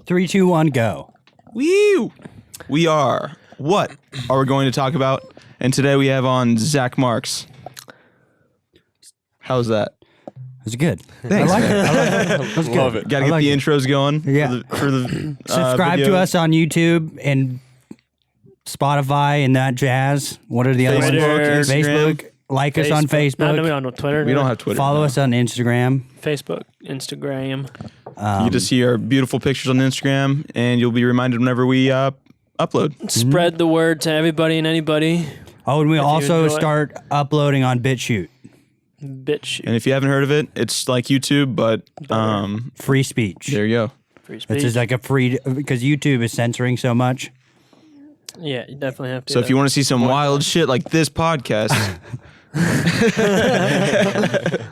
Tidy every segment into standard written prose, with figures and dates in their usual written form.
Three, two, one, go. Woo! We are What Are We Going to Talk About? And today we have on Zack Marks. How's that? It's good. Thanks, I like man. it. I like it. That's Love good. it. Got to get like the it. intros going. Yeah. For the Subscribe to videos. us on YouTube and Spotify and that jazz. What are the other ones? Facebook, Instagram. Facebook. Like us on Facebook. No, we don't know Twitter. We don't have Twitter. Follow no. us on Instagram. Facebook, Instagram. You get to see our beautiful pictures on Instagram, and you'll be reminded whenever we upload. Spread the word to everybody and anybody. Oh, and we also enjoy it. start uploading on BitChute. Bitch. And if you haven't heard of it, it's like YouTube, but Free speech. there you go. Free speech. It's just like a free, because YouTube is censoring so much. Yeah, you definitely have to. So if you want to see some wild shit like this podcast,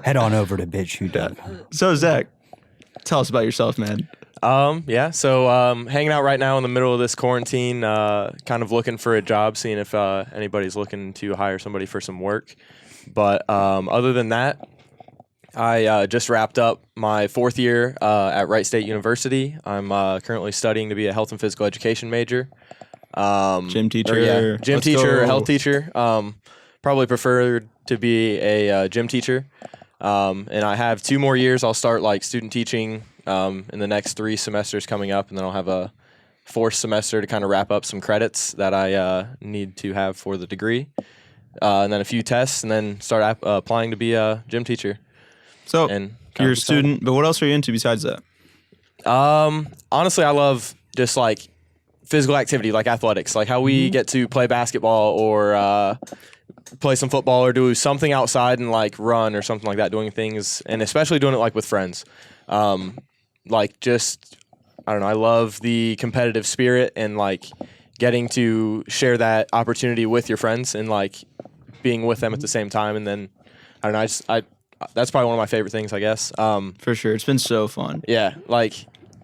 Head on over to BitChute.com. so Zach, tell us about yourself, man. So hanging out right now in the middle of this quarantine, kind of looking for a job, seeing if anybody's looking to hire somebody for some work. But other than that, I just wrapped up my 4th year at Wright State University. I'm currently studying to be a health and physical education major. Gym teacher. Gym Let's teacher, go. or health teacher. Probably prefer to be a gym teacher. And I have 2 more years. I'll start like student teaching in the next 3 semesters coming up, and then I'll have a 4th semester to kind of wrap up some credits that I need to have for the degree, and then a few tests, and then start applying to be a gym teacher. So And you're a student, but what else are you into besides that? Honestly, I love just like physical activity, like athletics, like how we get to play basketball or play some football or do something outside and like run or something like that, doing things, and especially doing it like with friends. Like just, I don't know, I love the competitive spirit and like getting to share that opportunity with your friends and like being with them at the same time. And then, I don't know, that's probably one of my favorite things, I guess. For sure. It's been so fun. Yeah, like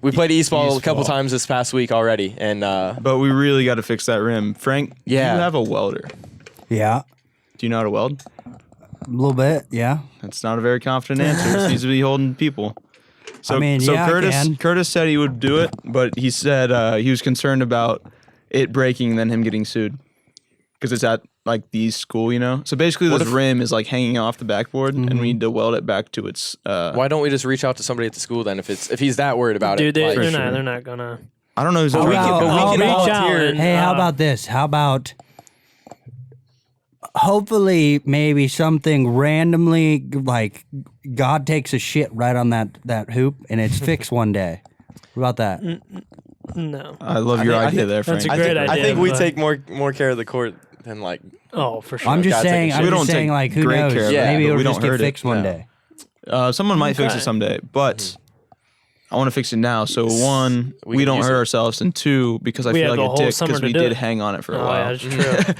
we played Eastball a couple Eastball. times this past week already. And But we really got to fix that rim. Frank, Yeah. you have a welder. Yeah, Do you know how to weld? a little bit, yeah. That's not a very confident answer. It needs to be holding people. So, I mean, yeah, I can. Curtis said he would do it, but he said he was concerned about it breaking and then him getting sued. Because it's at like the school, you know? So basically this rim is like hanging off the backboard and we need to weld it back to its... why don't we just reach out to somebody at the school then if he's that worried about Dude, it? they're Like, not. They're not gonna. I don't know who's How over about- there. how we can about- volunteer. and, Hey, how about this? How about hopefully maybe something randomly like God takes a shit right on that hoop and it's fixed one day. What about that? No. I love your idea there, Frank. That's a great I idea, think we but- take more care of the court than like. Oh, for sure. I'm just God, take saying. a I'm shit. We just don't saying. take Like, who great knows? care of it, Maybe but it'll we just don't get hurt it. fixed one No. day. Someone might fix it Okay. someday, but I want to fix it now. So one, we can don't use hurt it. ourselves, and two, because I We feel have like the a whole dick summer because to we do did it. hang on it for a Oh, while. yeah, that's true.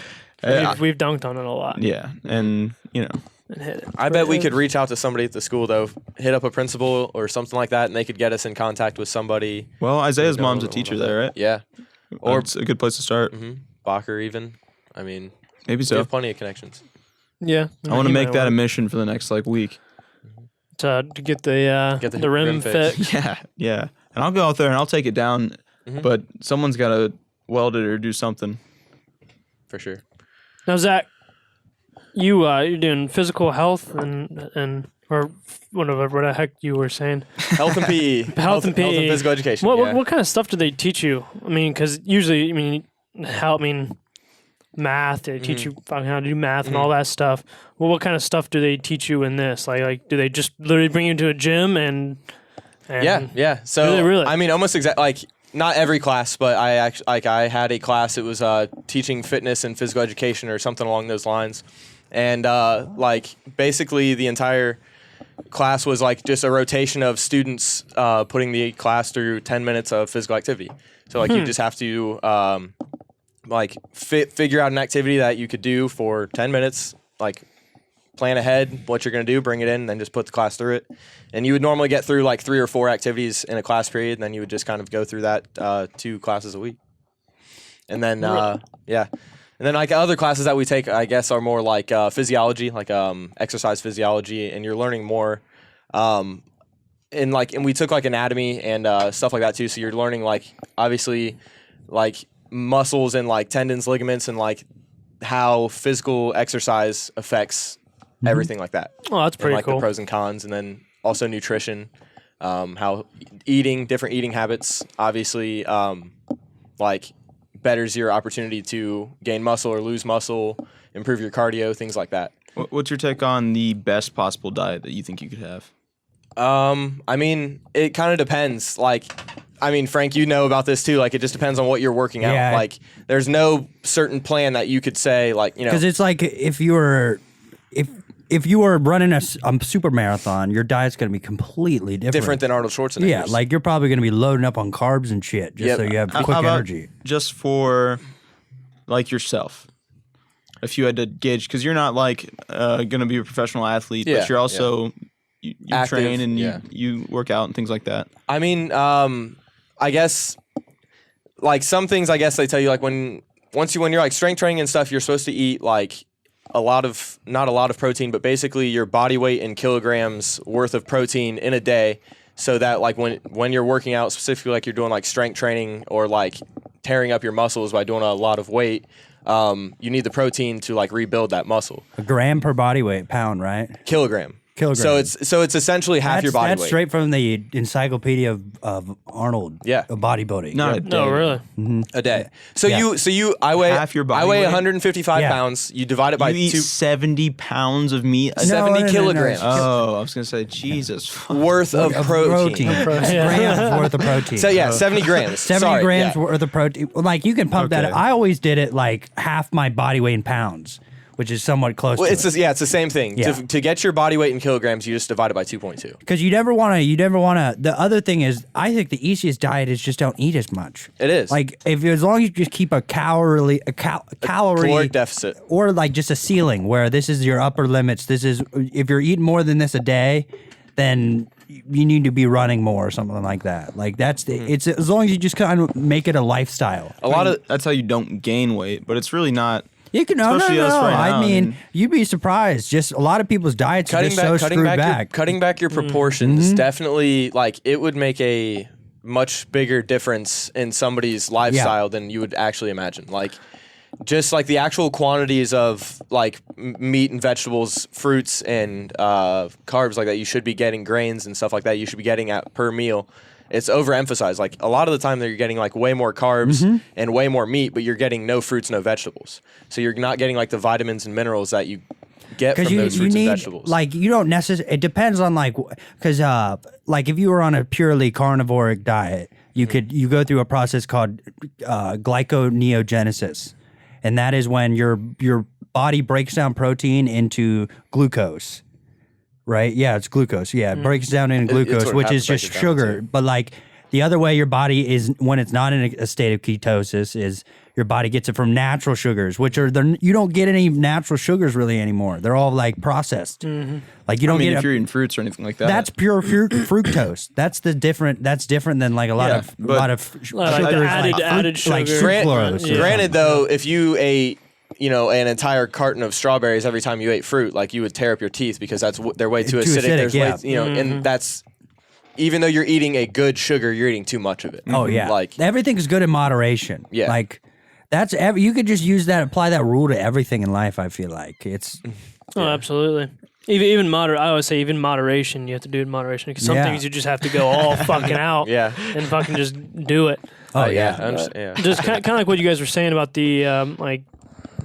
Yeah. we've dunked on it a lot. Yeah, and you know, And hit it. I bet we could reach out to somebody at the school though, hit up a principal or something like that, and they could get us in contact with somebody. well, Isaiah's Know a mom's a little teacher about there, right? Yeah, or It's a good place to start. Bacher even. I mean, Maybe we so. have plenty of connections. Yeah. I want to he make might that a work. mission for the next like week. to get the rim rim fixed. fixed. Yeah, and I'll go out there and I'll take it down, but someone's got to weld it or do something. For sure. Now, Zach, you're doing physical health and or whatever the heck you were saying. Health and PE. Health and PE. Health and physical education. What, yeah. what kind of stuff do they teach you? I mean, because usually, math. They teach you fucking how to do math and all that stuff. Well, what kind of stuff do they teach you in this? Like do they just literally bring you to a gym and Yeah. So Really, really? I mean, almost exactly like not every class, but I actually I had a class. It was teaching fitness and physical education or something along those lines, and like basically the entire class was like just a rotation of students putting the class through 10 minutes of physical activity. So like you just have to figure out an activity that you could do for 10 minutes, like plan ahead what you're going to do, bring it in, and then just put the class through it. And you would normally get through like 3 or 4 activities in a class period, and then you would just kind of go through that 2 classes a week. And then, And then like other classes that we take, I guess, are more like physiology, like exercise physiology, and you're learning more. And we took like anatomy and stuff like that too. So you're learning like obviously like muscles and like tendons, ligaments, and like how physical exercise affects everything like that. Oh, that's pretty and, like cool. the pros and cons, and then also nutrition, how eating, different eating habits, obviously, like betters your opportunity to gain muscle or lose muscle, improve your cardio, things like that. What's your take on the best possible diet that you think you could have? I mean, it kind of depends. Like, I mean, Frank, you know about this too. Like, it just depends on what you're working out. Yeah. Like, there's no certain plan that you could say, like, you know. Because it's like if you were running a super marathon, your diet's going to be completely different. Than Arnold Schwarzenegger's. Yeah, like you're probably going to be loading up on carbs and shit just so you have quick How about energy. just for like yourself, if you had to gauge, because you're not like going to be a professional athlete, Yeah, but you're also you Active, train and yeah. you work out and things like that. I mean, I guess, like some things, I guess they tell you, like when you're like strength training and stuff, you're supposed to eat like not a lot of protein, but basically your body weight in kilograms worth of protein in a day, so that like when you're working out, specifically like you're doing like strength training or like tearing up your muscles by doing a lot of weight, you need the protein to like rebuild that muscle. A gram per body weight, pound, right? Kilogram. Kilogram. So it's essentially half your body That's weight. straight from the Encyclopedia of Arnold. Yeah. Of bodybuilding. Not a No, day. really. A day. So Yeah. I weigh Half your body I weigh weight? 155 Yeah. pounds. You divide it by You eat 2 70 pounds of meat a No. 70 no, kilograms. Oh, I was gonna say Jesus. worth of protein. Grams worth of protein. So yeah, 70 grams. 70 Sorry, grams yeah. worth of protein. Like you can pump that Okay. up. I always did it like half my body weight in pounds, which is somewhat close Well, to it's it. it's the same thing. Yeah. To get your body weight in kilograms, you just divide it by 2.2. Because you never want to. The other thing is, I think the easiest diet is just don't eat as much. It is. Like as long as you just keep a calorie Caloric deficit. or like just a ceiling where this is your upper limits. This is if you're eating more than this a day, then you need to be running more or something like that. Like that's it's as long as you just kind of make it a lifestyle. A lot of That's how you don't gain weight, but it's really not. You can no. Especially us right I now, mean, you'd be surprised. Just a lot of people's diets are just so screwed back. cutting back your proportions definitely, like, it would make a much bigger difference in somebody's lifestyle than you would actually imagine. Like, just like the actual quantities of like meat and vegetables, fruits and carbs like that you should be getting, grains and stuff like that you should be getting at per meal. It's overemphasized. Like a lot of the time you're getting like way more carbs and way more meat, but you're getting no fruits, no vegetables. So you're not getting like the vitamins and minerals that you get from those fruits and vegetables. Like you don't necessarily. It depends on like because like if you were on a purely carnivoric diet, you go through a process called glyconeogenesis, and that is when your body breaks down protein into glucose. Right? Yeah, it's glucose. Yeah, it breaks down into glucose, what which happens is to break just it down sugar. too. But like the other way your body is when it's not in a state of ketosis is your body gets it from natural sugars, which are you don't get any natural sugars really anymore. They're all like processed. Like you don't I mean, get if you're eating fruits or anything like that. that's pure fructose. That's different than like a lot Yeah, of but- sugars Like added like sugar. sucrose. Yeah. Granted, though, if you ate, an entire carton of strawberries every time you ate fruit, like you would tear up your teeth because they're way too acidic. There's yeah. way, and that's even though you're eating a good sugar, you're eating too much of it. Oh yeah, like everything's good in moderation. Yeah. like that's you could just apply that rule to everything in life. I feel like it's Oh, absolutely. Even I always say even moderation. You have to do it in moderation because some Yeah. things you just have to go all fucking out. Yeah. And fucking just do it. oh I yeah. understand, yeah. Just kind of like what you guys were saying about the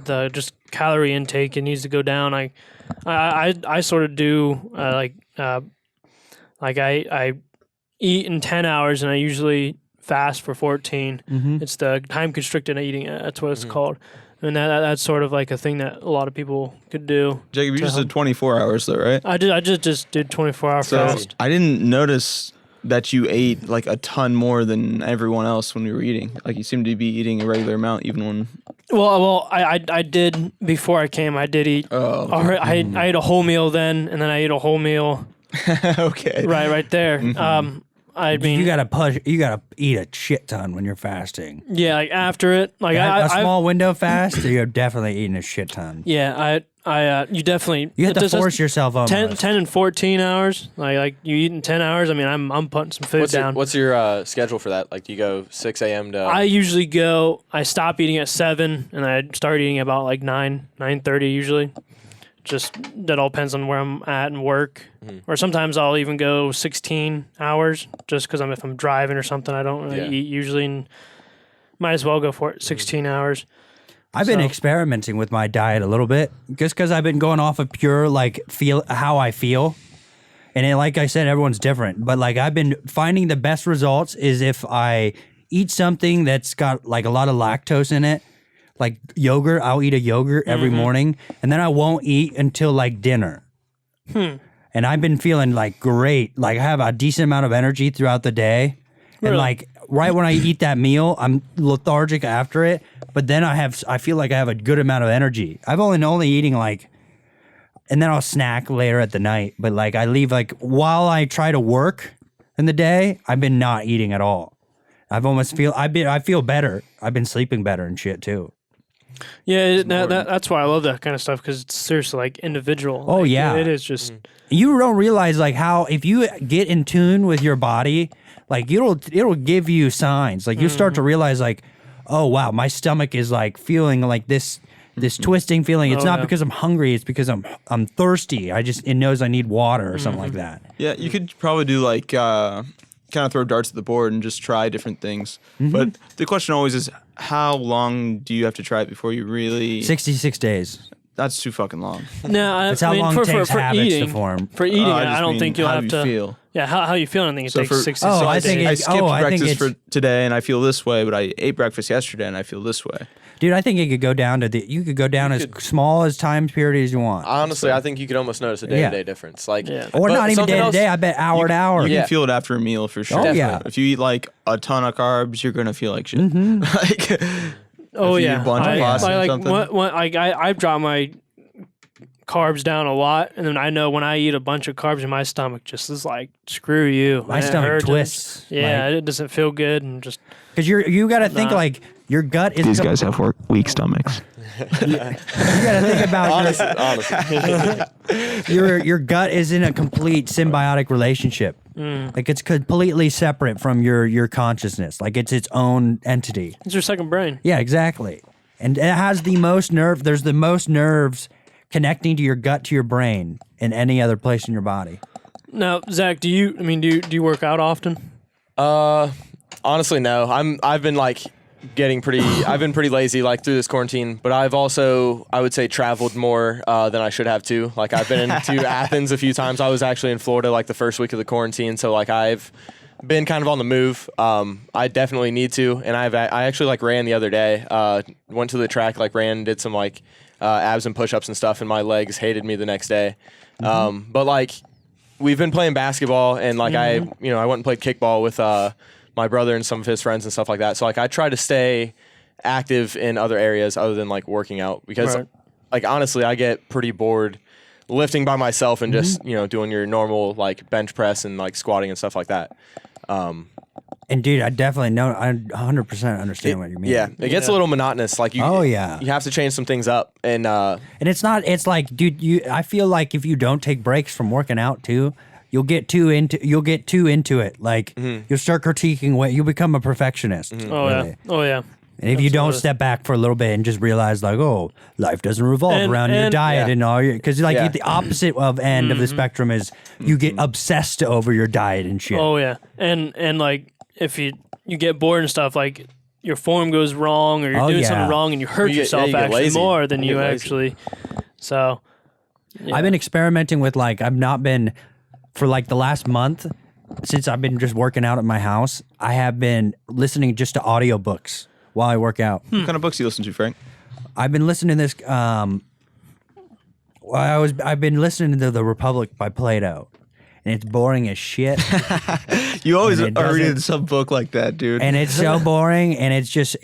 the just calorie intake. It needs to go down. I sort of do I eat in 10 hours and I usually fast for 14. It's the time constricted eating. That's what it's called. and that's sort of like a thing that a lot of people could do. Jacob, you just did 24 hours though, right? I just did 24-hour fast. I didn't notice that you ate like a ton more than everyone else when we were eating. Like you seemed to be eating a regular amount even when. Well, I did before I came. I did eat. Oh, okay. I ate a whole meal then, and then I ate a whole meal. Okay. Right there. I mean, you gotta eat a shit ton when you're fasting. Yeah, like after it, like A small window fast, you're definitely eating a shit ton. Yeah, you definitely you have to force yourself almost. 10 and 14 hours. Like you eat in 10 hours. I mean, I'm putting some food down. What's your schedule for that? Like, do you go 6 a.m. to? I usually I stop eating at 7, and I start eating about like 9:30 usually. Just that all depends on where I'm at and work. Or sometimes I'll even go 16 hours just because if I'm driving or something, I don't really eat usually, and might as well go for it. 16 hours. I've been experimenting with my diet a little bit just because I've been going off of pure how I feel. And like I said, everyone's different. But like I've been finding the best results is if I eat something that's got like a lot of lactose in it. Like yogurt, I'll eat a yogurt every morning, and then I won't eat until like dinner. And I've been feeling like great. Like I have a decent amount of energy throughout the day. Really? And like right when I eat that meal, I'm lethargic after it. But then I feel like I have a good amount of energy. I've only eating like, and then I'll snack later at the night. But like I leave like while I try to work in the day, I've been not eating at all. I feel better. I've been sleeping better and shit too. Yeah, that's why I love that kind of stuff because it's seriously like individual. Oh, like, yeah. It is just. You don't realize like how if you get in tune with your body, like it'll give you signs. Like you start to realize like, oh wow, my stomach is like feeling like this twisting feeling. It's not because I'm hungry. It's because I'm thirsty. It knows I need water or something like that. Yeah, you could probably do like kind of throw darts at the board and just try different things. But the question always is, how long do you have to try it before you really? 66 days. That's too fucking long. No, that's how long it takes habits to form. For eating, I don't think you'll have to. Feel. Yeah, how you feel? I don't think it takes 66 days. I skipped breakfast for today and I feel this way, but I ate breakfast yesterday and I feel this way. Dude, I think it could go down as small as time period as you want. Honestly, I think you could almost notice a day-to-day difference. Like, or not even day-to-day, I bet hour to hour. You can feel it after a meal for sure. Oh, yeah. If you eat like a ton of carbs, you're going to feel like shit. Like, oh, yeah. A bunch of pasta or something. I've dropped my carbs down a lot, and then I know when I eat a bunch of carbs, my stomach just is like, screw you. My stomach twists. Yeah, it doesn't feel good, and just because you got to think like your gut is. These guys have weak stomachs. You got to think about honestly. your gut is in a complete symbiotic relationship. Like it's completely separate from your consciousness. Like it's its own entity. It's your second brain. Yeah, exactly. And it has the most nerve. There's the most nerves connecting to your gut to your brain in any other place in your body. Now, Zach, do you work out often? Honestly, no. I've been pretty lazy like through this quarantine, but I've also, I would say, traveled more than I should have too. Like I've been into Athens a few times. I was actually in Florida like the first week of the quarantine, so like I've been kind of on the move. I definitely need to, and I actually like ran the other day. Went to the track, like ran, did some like abs and push-ups and stuff, and my legs hated me the next day. But like we've been playing basketball, and like I went and played kickball with my brother and some of his friends and stuff like that. So like I try to stay active in other areas other than like working out because like honestly I get pretty bored lifting by myself and just doing your normal like bench press and like squatting and stuff like that. And dude, I definitely know. I 100% understand what you mean. Yeah, it gets a little monotonous. Like you have to change some things up, and it's not. It's like, dude, I feel like if you don't take breaks from working out too, you'll get too into it. Like you'll start critiquing what you'll become a perfectionist. Oh yeah. And if you don't step back for a little bit and just realize like, oh, life doesn't revolve around your diet and all your, because like the opposite of end of the spectrum is you get obsessed over your diet and shit. Oh yeah, and like if you get bored and stuff, like your form goes wrong or you're doing something wrong and you hurt yourself actually more than you actually. So I've been experimenting with like I've not been for like the last month since I've been just working out at my house. I have been listening just to audiobooks while I work out. What kind of books do you listen to, Frank? I've been listening to this. I've been listening to The Republic by Plato, and it's boring as shit. You always And it are reading doesn't- some book like that, dude. And it's so boring, and it's just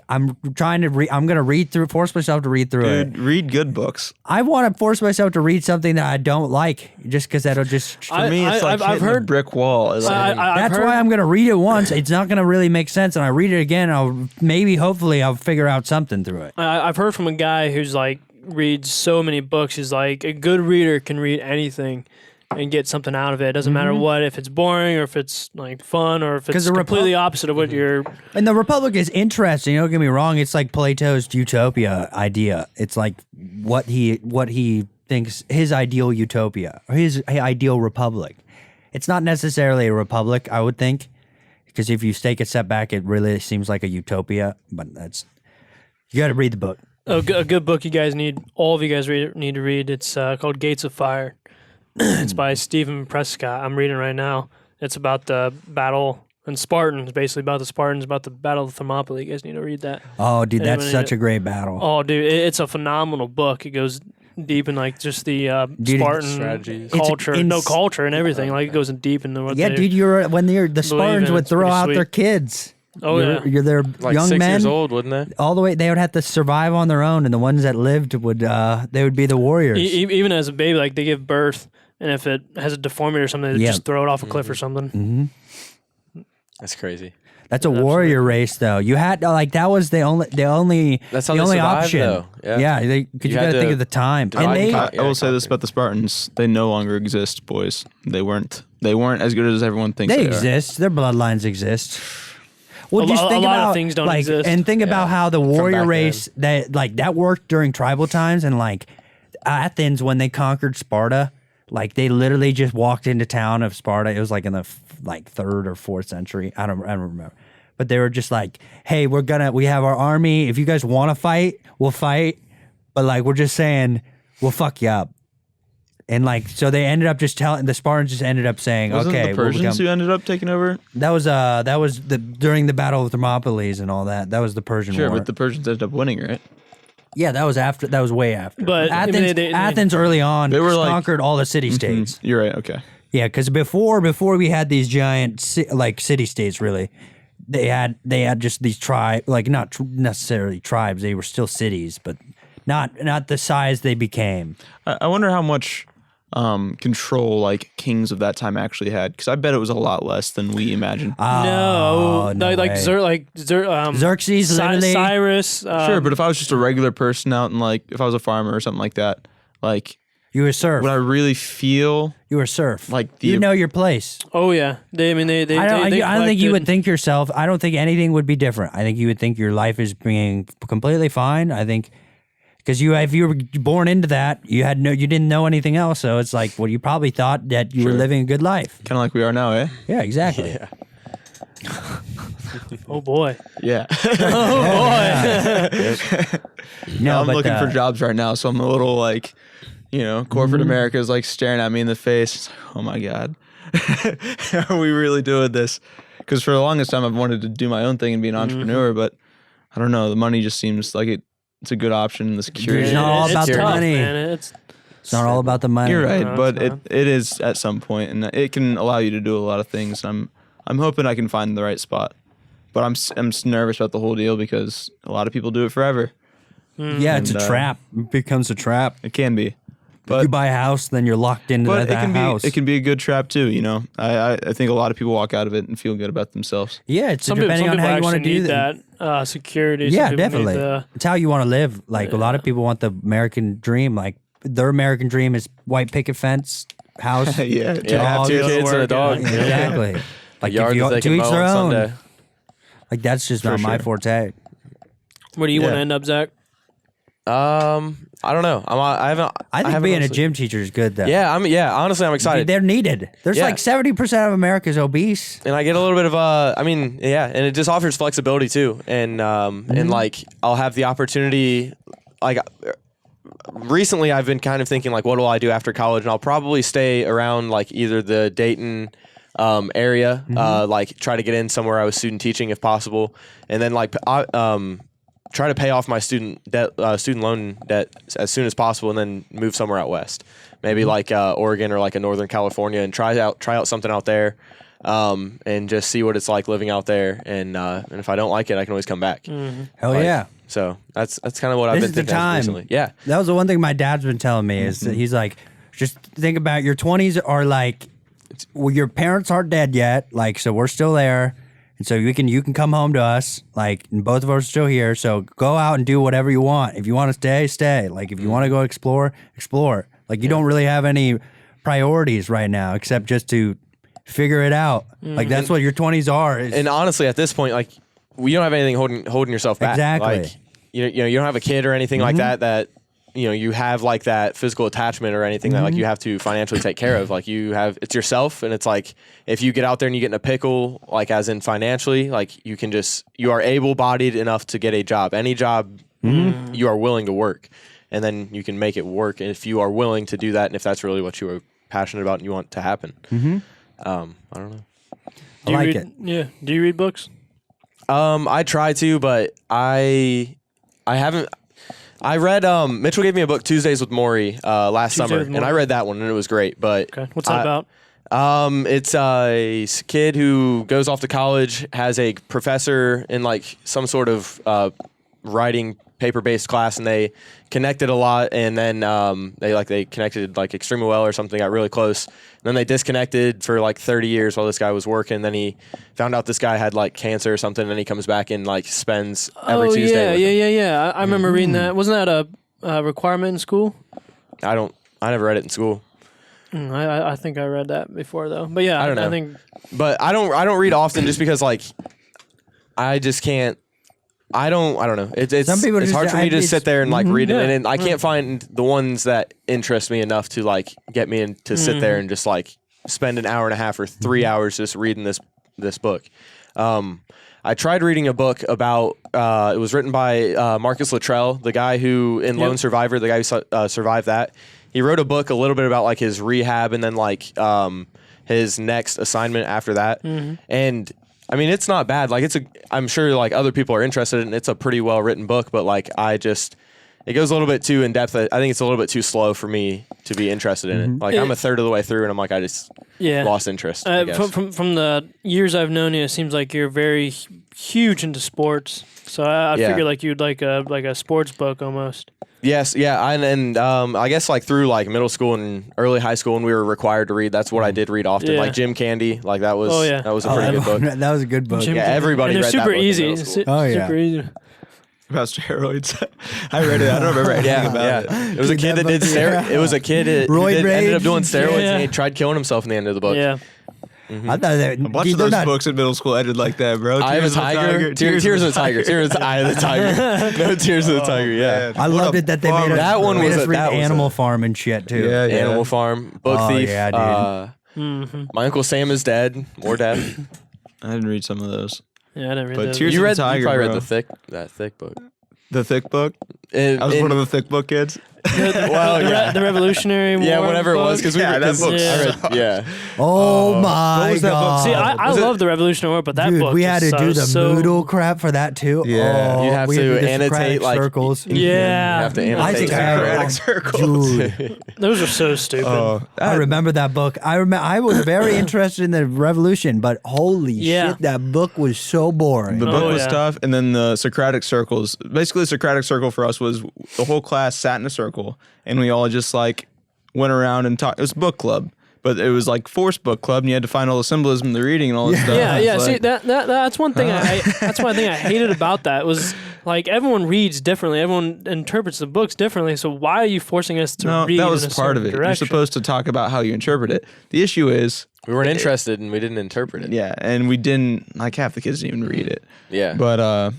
I'm trying to read. I'm gonna force myself to read through it. Dude, read good books. I want to force myself to read something that I don't like, just because that'll just. For me, it's like I've hitting a heard- brick wall. It's like, That's why I'm gonna read it once. It's not gonna really make sense, and I read it again. Hopefully, I'll figure out something through it. I've heard from a guy who's like reads so many books. He's like, a good reader can read anything and get something out of it. It doesn't matter what, if it's boring or if it's like fun or if it's the completely opposite of what you're. And the Republic is interesting. Don't get me wrong. It's like Plato's utopia idea. It's like what he thinks his ideal utopia or his ideal republic. It's not necessarily a republic, I would think, because if you take a step back, it really seems like a utopia. But you got to read the book. A good book you guys all of you guys need to read. It's called Gates of Fire. It's by Stephen Prescott. I'm reading it right now. It's about the battle and Spartans, basically about the Spartans, about the Battle of Thermopylae. You guys need to read that. Oh, dude, that's Anybody such need a great battle. Oh, dude, it's a phenomenal book. It goes deep in like just the Dude, Spartan strategies. culture, It's culture and everything. Like it goes in deep into what. Yeah, they, dude, the Spartans in, would it's throw pretty out sweet. their kids. Oh yeah. You're their Like young 6 men. years old, wouldn't they? All the way, they would have to survive on their own, and the ones that lived would be the warriors. Even as a baby, like they give birth, and if it has a deformity or something, they Yeah. just throw it off a cliff or something. That's crazy. That's a warrior race, though. You had that was the only That's how the they only survived, option. though. Yeah. Yeah, because you had got to think to of the time, divide and they. and I will say conquer. this about the Spartans: they no longer exist, boys. They weren't as good as everyone thinks They they are. exist. Their bloodlines exist. Well, A just lot think of about things don't like, exist. and think about how the warrior back race that worked during tribal times, and like Athens when they conquered Sparta, like they literally just walked into town of Sparta. It was like in the 3rd or 4th century. I don't remember, but they were just like, "Hey, we have our army. If you guys want to fight, we'll fight, but like we're just saying we'll fuck you up." And like, so they ended up the Spartans just ended up saying, Wasn't "Okay, the Persians we'll become." who ended up taking over? That was during the Battle of Thermopylae and all that. That was the Persian Sure, War. but the Persians ended up winning, right? Yeah, that was after. That was way after. But, I mean, Athens, Athens early on They were like- conquered all the city states. You're right. Okay. Yeah, because before we had these giant city states, really, they had just these not necessarily tribes. They were still cities, but not the size they became. I wonder how much control like kings of that time actually had, because I bet it was a lot less than we imagine. Oh, no like way. Xerxes, literally. Cyrus. Sure, but if I was just a regular person out and like if I was a farmer or something like that, like You were a serf. would I really feel You were a serf. like You know your place. Oh yeah, they. I don't think you would collected- think yourself. I don't think anything would be different. I think you would think your life is being completely fine. I think because if you were born into that, you didn't know anything else. So it's like, well, you probably thought that you were living a good life. kind of like we are now, eh? Yeah, exactly. Yeah. Oh boy. Yeah. No, I'm but, looking for jobs right now, so I'm a little like, corporate America is like staring at me in the face. It's like, oh my God, are we really doing this? Because for the longest time, I've wanted to do my own thing and be an entrepreneur, but I don't know. The money just seems like it's a good option. The security. It's not all about the tough, money. man. It's It's not all about the money. You're right, No, but it's not. it is at some point, and it can allow you to do a lot of things. I'm hoping I can find the right spot, but I'm nervous about the whole deal because a lot of people do it forever. Yeah, it's a And, trap. It becomes a trap. It can be, If you buy a house, then you're locked into but that house. it can be a good trap too. I think a lot of people walk out of it and feel good about themselves. yeah, it's some people, depending on how you want to do that security. Yeah, Some people need definitely. the- It's how you want to live. Like a lot of people want the American dream. Like their American dream is white picket fence, house. Yeah, Yeah, have Dogs. 2 kids and a dog. Exactly. Like A yard that they to can each mow their on own. Sunday. Like that's just not my sure. forte. Where do you want to Yeah. end up, Zach? I don't know. I I think haven't being a honestly- gym teacher is good though. Yeah, honestly, I'm excited. They're needed. There's Yeah. like 70% of America is obese. And I get a little bit of and it just offers flexibility too. And and like I'll have the opportunity, like recently I've been kind of thinking like, what will I do after college? And I'll probably stay around like either the Dayton area, like try to get in somewhere I was student teaching if possible, and then like try to pay off my student loan debt as soon as possible, and then move somewhere out west, maybe like Oregon or like a Northern California, and try out something out there, and just see what it's like living out there. And if I don't like it, I can always come back. Hell yeah. So that's kind of what I've been thinking of recently. Yeah, that was the one thing my dad's been telling me is that he's like, just think about your 20s are like, well, your parents aren't dead yet, like, so we're still there. And so you can come home to us, like, and both of us are still here. So go out and do whatever you want. If you want to stay, stay. Like, if you want to go explore, explore. Like, you don't really have any priorities right now except just to figure it out. Like, that's what your 20s are. And honestly, at this point, like, we don't have anything holding yourself back. Exactly. Like, you know, you don't have a kid or anything like that, you know, you have like that physical attachment or anything that like you have to financially take care of. Like it's yourself, and it's like if you get out there and you get in a pickle, like as in financially, like you are able-bodied enough to get a job. Any job you are willing to work, and then you can make it work if you are willing to do that, and if that's really what you are passionate about and you want to happen. I don't know. I like it. Yeah. Do you read books? I try to, but I haven't. I read Mitchell gave me a book, Tuesdays with Maury, last summer, and I read that one and it was great. But okay, what's that about? It's a kid who goes off to college, has a professor in like some sort of writing paper-based class, and they connected a lot, and then they connected like extremely well or something, got really close. And then they disconnected for like 30 years while this guy was working. Then he found out this guy had like cancer or something, and then he comes back and like spends every Tuesday with him. Yeah. I remember reading that. Wasn't that a requirement in school? I never read it in school. I think I read that before though. But yeah, I don't know. I think, but I don't read often just because like I just can't. I don't know. It's hard for me to sit there and like read it, and I can't find the ones that interest me enough to like get me in to sit there and just like spend an hour and a half or 3 hours just reading this book. I tried reading a book about it was written by Marcus Luttrell, the guy who in Lone Survivor, the guy who survived that. He wrote a book a little bit about like his rehab and then like his next assignment after that, and I mean, it's not bad. Like I'm sure like other people are interested in it. It's a pretty well written book, but like it goes a little bit too in depth. I think it's a little bit too slow for me to be interested in it. Like I'm a third of the way through and I'm like, I just lost interest. I guess. From the years I've known you, it seems like you're very huge into sports. So I figured like you'd like a sports book almost. Yes, yeah, and I guess like through like middle school and early high school when we were required to read, that's what I did read often. Like Jim Candy, like that was a pretty good book. That was a good book. Everybody read that book. And they're super easy. Super easy. About steroids. I read it. I don't remember anything about it. It was a kid that did steroids. It was a kid who ended up doing steroids and he tried killing himself in the end of the book. Yeah. I thought that a bunch of those books in middle school ended like that, bro. Eye of a Tiger. Tears of the Tiger. Tears of the Eye of the Tiger. No, Tears of the Tiger. Yeah. I loved it that they made that one was read Animal Farm and shit too. Yeah. Animal Farm, Book Thief. Yeah, dude. My Uncle Sam is dead. More dead. I didn't read some of those. Yeah, I didn't read But those. Tears You of the Tiger, probably bro. read that thick book. The thick book? I was one of the thick book kids. The Revolutionary War. Yeah, whatever book. it was, because that book Oh my what was that book? god! See, I love the Revolutionary War, but that Dude, book. we had to do the Moodle crap for that too. Yeah. Oh, You have we had to do the annotate, Socratic like, circles. You have to annotate. I think I Socratic circles. Dude, Those are so stupid. I remember that book. I was very interested in the revolution, but holy shit, that book was so boring. The book was tough, and then the Socratic circles. Basically, the Socratic circle for us was the whole class sat in a circle, and we all just like went around and talked. It was book club, but it was like forced book club, and you had to find all the symbolism in the reading and all this stuff. Yeah. Like, See, that's one thing. That's one thing I hated about that was like everyone reads differently. Everyone interprets the books differently. So why are you forcing us to read? That was in a part of it. direction? You're supposed to talk about how you interpret it. The issue is We weren't interested and we didn't interpret it. yeah, and we didn't like half the kids didn't even read it. Yeah. But I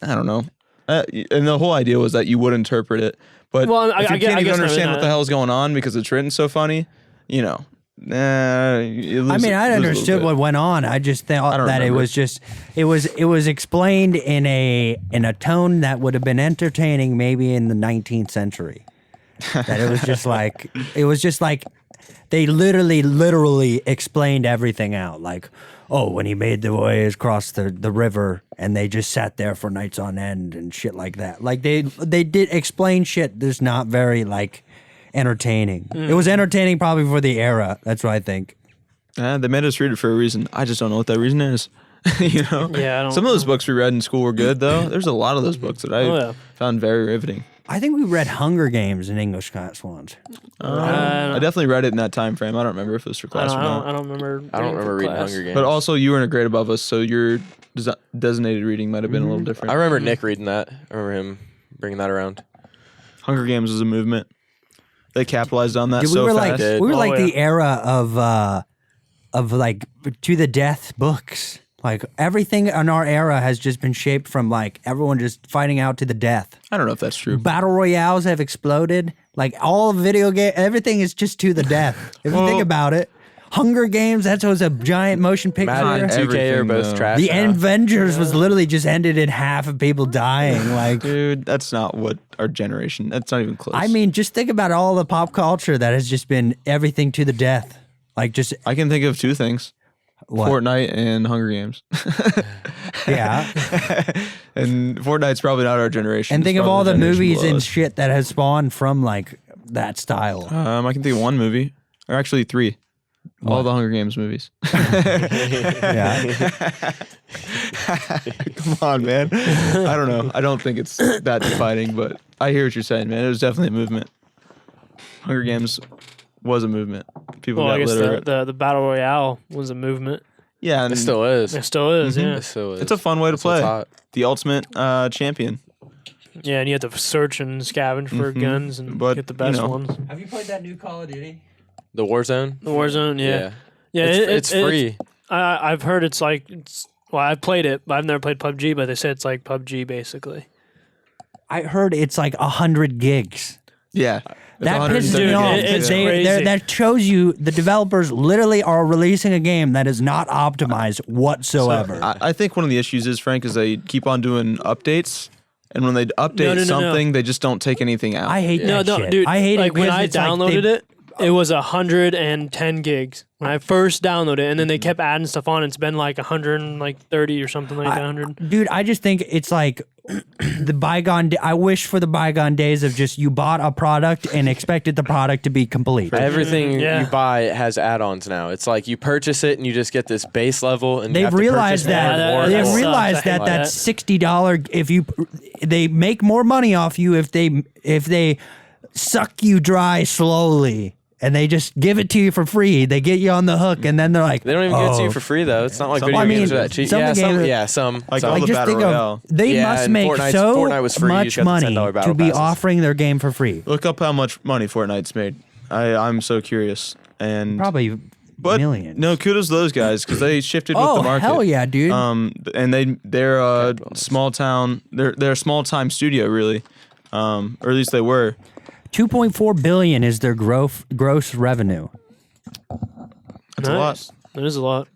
don't know. And the whole idea was that you would interpret it. But Well, if you can't even understand what the hell. hell is going on because it's written so funny, you know. I understood what went on. I just thought that it was just it was explained in a tone that would have been entertaining maybe in the 19th century. That it was just like they literally explained everything out. Like, oh, when he made the voyage across the river and they just sat there for nights on end and shit like that. Like they did explain shit that's not very like entertaining. It was entertaining probably for the era. That's what I think. They made us read it for a reason. I just don't know what that reason is. You know? Yeah, I don't Some of those books we read in school were good, though. There's a lot of those books that I found very riveting. I think we read Hunger Games in English class once. I definitely read it in that time frame. I don't remember if it was for class or not. I don't remember. I don't remember reading Hunger Games. But also, you were in a grade above us, so your designated reading might have been a little different. I remember Nick reading that. I remember him bringing that around. Hunger Games was a movement. They capitalized on that Dude, so we were fast. like, we were like the era of like to the death books. Like everything in our era has just been shaped from like everyone just fighting out to the death. I don't know if that's true. Battle royales have exploded. Like all video game, everything is just to the death. If you think about it, Hunger Games, that was a giant motion picture. Madden and 2K are Everything, both though. trash. The now. Avengers was literally just ended in half of people dying. Like, Dude, that's not what our generation. That's not even close. I mean, just think about all the pop culture that has just been everything to the death. Like, just I can think of two things: what? Fortnite and Hunger Games. Yeah. And Fortnite's probably not our generation. And It's think of probably all the generation movies below and us. shit that has spawned from like that style. I can think of one movie, or actually three. All the Hunger Games movies. Yeah. Come on, man. I don't know. I don't think it's that defining, but I hear what you're saying, man. It was definitely a movement. Hunger Games was a movement. People Well, got I guess literate. the battle royale was a movement. Yeah, and It still is. It still is. Yeah. It still is. it's a fun way to That's what's play. hot. The ultimate champion. Yeah, and you have to search and scavenge for guns and But, get the best you know. ones. Have you played that new Call of Duty? The Warzone. The Warzone, yeah. It's free. I've heard it's like well, I've played it, but I've never played PUBG. But they say it's like PUBG basically. I heard it's like 100 gigs. Yeah. That pisses 130 me off. Dude, it's They- crazy. that shows you the developers literally are releasing a game that is not optimized whatsoever. I think one of the issues is, Frank, is they keep on doing updates. And when they update No. something, they just don't take anything out. I hate No, that shit. dude. I hate like it when because I it's like downloaded they- it. It was 110 gigs when I first downloaded it, and then they kept adding stuff on. It's been like 130 or something like that. 100. Dude, I just think it's like the bygone. I wish for the bygone days of just you bought a product and expected the product to be complete. Everything Yeah. you buy has add-ons now. It's like you purchase it and you just get this base level, and you They've have to realized purchase more that. and more and They've more. realized I hate that that. that $60 they make more money off you if they suck you dry slowly. And they just give it to you for free. They get you on the hook, and then they're like, They don't even give it to you "Oh." for free though. It's not like Some- video I mean, games are that cheap. some Yeah, some. games- Yeah, some. Like some. all Like the just battle think royale. of they Yeah, must and make Fortnite was free. You much just got the money $10 to battle be passes. offering their game for free. Look up how much money Fortnite's made. I'm so curious. And Probably but millions. no, kudos to those guys because they shifted with Oh the market. hell yeah, dude! And they're a small town. They're a small time studio really, or at least they were. $2.4 billion is their gross revenue. That's a lot. That is a lot.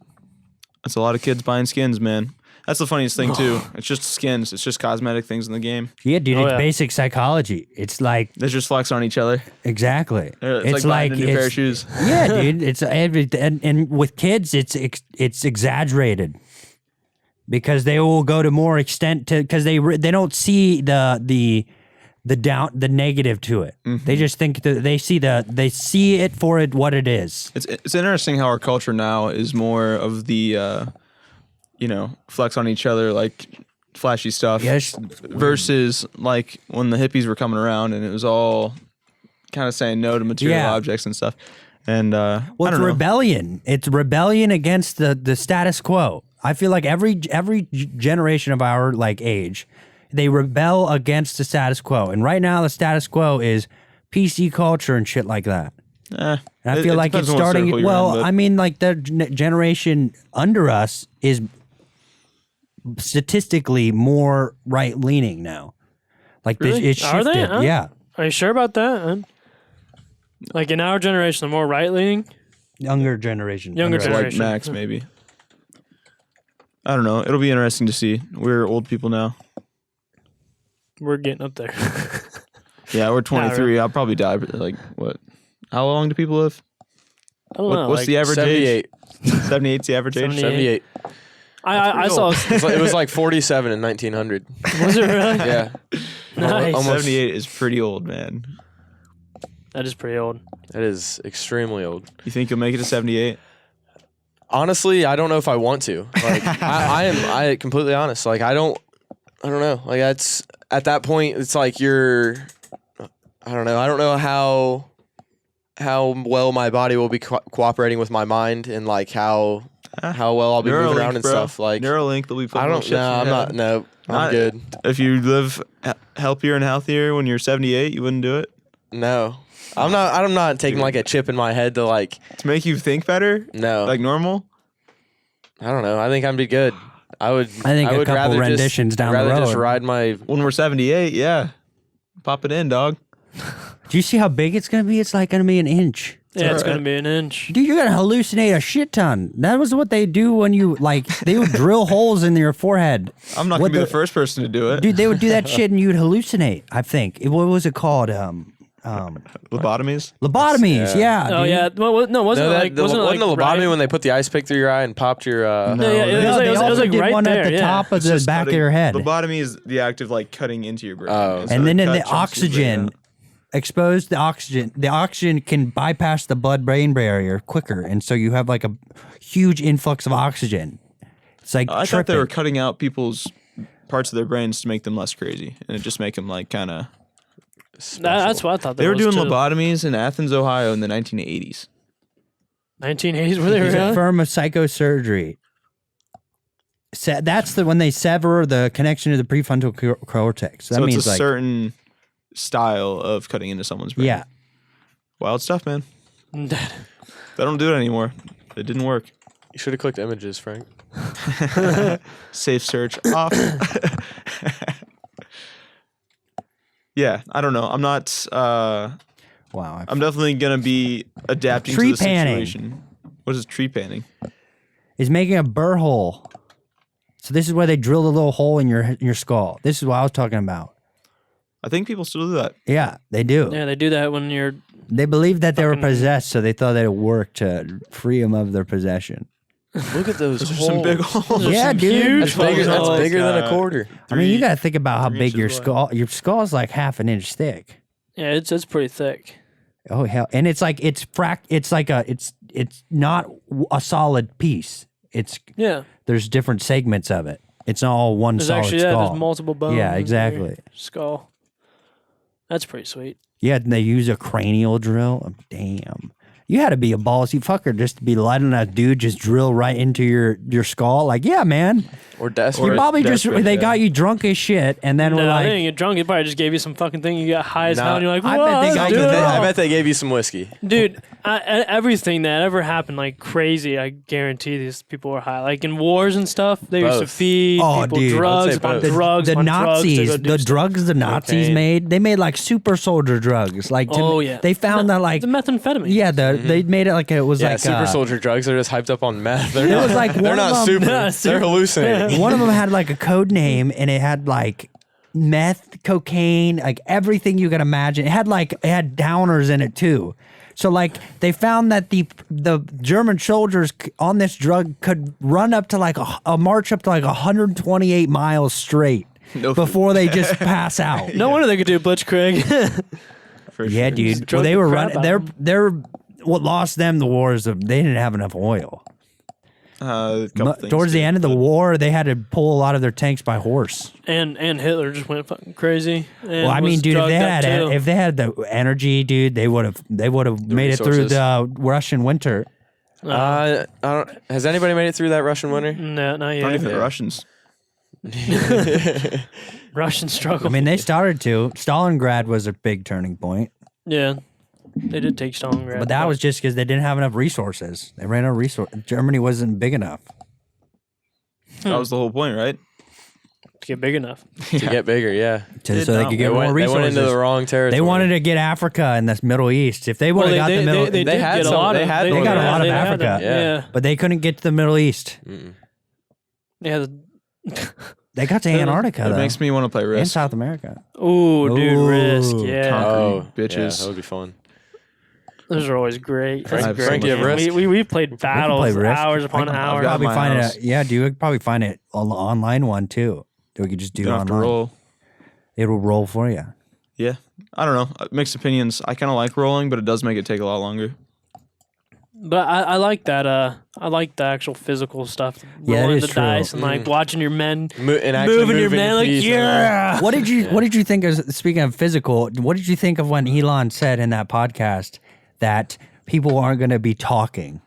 That's a lot of kids buying skins, man. That's the funniest thing too. It's just skins. It's just cosmetic things in the game. Yeah, dude, Oh, it's yeah. basic psychology. It's like They just flex on each other. exactly. It's like buying a new pair of shoes. Yeah, dude. It's and with kids, it's exaggerated because they will go to more extent to because they don't see the negative to it. They just think that they see it for what it is. It's interesting how our culture now is more of the flex on each other like flashy stuff. Yes. Versus like when the hippies were coming around and it was all kind of saying no to material Yeah. objects and stuff. And Well, I it's don't know. rebellion. It's rebellion against the status quo. I feel like every generation of our like age, they rebel against the status quo. And right now, the status quo is PC culture and shit like that. And I feel like it's depends on what starting. circle you're Well, in, but- I mean, like the generation under us is statistically more right leaning now. Like Really? it's Are shifted. they? Huh? Yeah, Are you sure about that? Huh? Like in our generation, the more right leaning. younger generation. Younger under us. like generation. Max maybe. I don't know. It'll be interesting to see. We're old people now. We're getting up there. Yeah, we're 23. really. I'll probably die. Like what? How long do people live? I don't know. What's like the average 78. age? 78's the average age? 78. 78. I saw. It was like 47 in 1900. Was it really? Yeah. Nice. Almost. 78 is pretty old, man. That is pretty old. That is extremely old. You think you'll make it to 78? Honestly, I don't know if I want to. Like, I completely honest. Like, I don't know. Like, that's at that point. It's like I don't know. I don't know how well my body will be cooperating with my mind, and like how well I'll be moving around and bro. stuff. Like Neurolink, they'll be putting I don't. chips No, in your I'm head. not. No, I'm Not- good. If you live healthier and healthier when you're 78, you wouldn't do it? No, I'm not. I'm not taking like a chip in my head to like. To make you think better? No, Like normal? I don't know. I think I'd be good. I would. I think a would couple rather renditions down the rather just road. ride my. When we're 78, yeah. Pop it in, dog. Do you see how big it's gonna be? It's like gonna be an inch. Yeah, it's alright. gonna be an inch. Dude, you're gonna hallucinate a shit ton. That was what they do when you like they would drill holes in your forehead. I'm not What going to be the first person to do it. Dude, they would do that shit and you'd hallucinate. I think. What was it called? Lobotomies? Lobotomies. Yeah. Oh dude. yeah. Well, no, wasn't No, it like wasn't it like a lobotomy right? when they put the ice pick through your eye and popped your? No, Yeah, it was no, like- they it was also like did right one there, at the yeah. top of It's the just back of cutting- your head. Lobotomy is the act of like cutting into your brain. Oh. so And then they in cut the chunks of brain oxygen, out. expose the oxygen. The oxygen can bypass the blood-brain barrier quicker, and so you have like a huge influx of oxygen. It's like I thought they were tripping. cutting out people's parts of their brains to make them less crazy, and it just make them like kind of. That's what I thought. They were doing too. lobotomies in Athens, Ohio, in the 1980s. 1980s. Were they It's a really? form of psychosurgery. That's when they sever the connection to the prefrontal cortex. That So means it's a like certain style of cutting into someone's brain. yeah. Wild stuff, man. They don't do it anymore. It didn't work. You should have clicked images, Frank. Safe search off. Yeah, I don't know. I'm not. Wow. I'm definitely gonna be adapting Tree to the panning. situation. What is tree panning? Is making a burr hole. So this is where they drill the little hole in your skull. This is what I was talking about. I think people still do that. Yeah, they do. Yeah, they do that when you're. They believed that they were Fucking- possessed, so they thought that it worked to free them of their possession. Look at those Those are some big holes. Yeah, some dude. huge That's bigger. That's holes. bigger than a quarter. I mean, you got to think about how 3 big your inches wide. skull. Your skull's like half an inch thick. Yeah, it's pretty thick. Oh hell! And it's like it's not a solid piece. Yeah, There's different segments of it. It's not all one there's solid actually skull. there's multiple bones. Yeah, in your exactly. Skull. That's pretty sweet. Yeah, and they use a cranial drill. Oh, damn. You had to be a ballsy fucker just to be letting a dude just drill right into your skull. Like, yeah, man. Or desperate. You probably just desperate, they yeah. got you drunk as shit, and then No, we're they like, didn't get drunk. They probably just gave you some fucking thing. You got high as Nah, hell, and you're like, I "Whoa, bet they let's got do you it." there. I bet they gave you some whiskey. Dude, everything that ever happened, like crazy, I guarantee these people were high. Like in wars and stuff, they used to Both. feed Oh, people dude. drugs I'd say upon both. drugs the upon drugs to Nazis, go do the stuff. drugs the Nazis Cocaine. they made like super soldier drugs. Like, Oh, yeah. they found that like, The methamphetamine. yeah, they made it like it was Yeah, like super soldier drugs. They're just hyped up on meth. They're It not, was like they're one not of them- super. Yeah, They're hallucinating. One of them had like a code name, and it had like meth, cocaine, like everything you can imagine. It had downers in it too. So like they found that the German soldiers on this drug could run up to like a march up to like 128 miles straight No. before they just pass out. No wonder they could do Blitzkrieg. For Yeah, sure. dude. Well, drug they the were crap running. out of They're what lost them the war is they didn't have enough oil. A couple things Towards the did, end of the but- war, they had to pull a lot of their tanks by horse. and Hitler just went fucking crazy. Well, I mean, dude, if they had the energy, dude, they would have made it through resources. the Russian winter. I don't. Has anybody made it through that Russian winter? No, not Not yet. even the Russians. Russian struggle. I mean, they started to. Stalingrad was a big turning point, yeah, they did take Stalingrad. but that was just because they didn't have enough resources. They ran out of resources. Germany wasn't big enough. That was the whole point, right? to get big enough. To get bigger, yeah. So Did they not. could They get more went resources. into the wrong territory. They wanted to get Africa and the Middle East. If they would have got the Middle, They did had get a some- lot they of. had They those got a yeah, lot of they had Africa. them, Yeah. Yeah, but they couldn't get to the Middle East. Mm-mm. yeah. They got to Antarctica It though, makes me want to play and Risk. South America. Ooh, dude, Ooh, Risk. Yeah. Concrete Oh, bitches. Yeah, that would be fun. Those are always great. Frank, do you have Risk? We played battles Risk. hours upon hours. got Probably my find house. it. Yeah, dude. We could probably find it online one too. We could just do You it don't have to online. roll. It will roll for you. Yeah, I don't know. Mixed opinions. I kind of like rolling, but it does make it take a lot longer. But I like that. I like the actual physical stuff. Yeah, it Rolling is the true. dice and like watching your men And actually moving your man. Like piece and yeah. What did you think of, speaking of physical, what did you think of when Elon said in that podcast that people aren't going to be talking?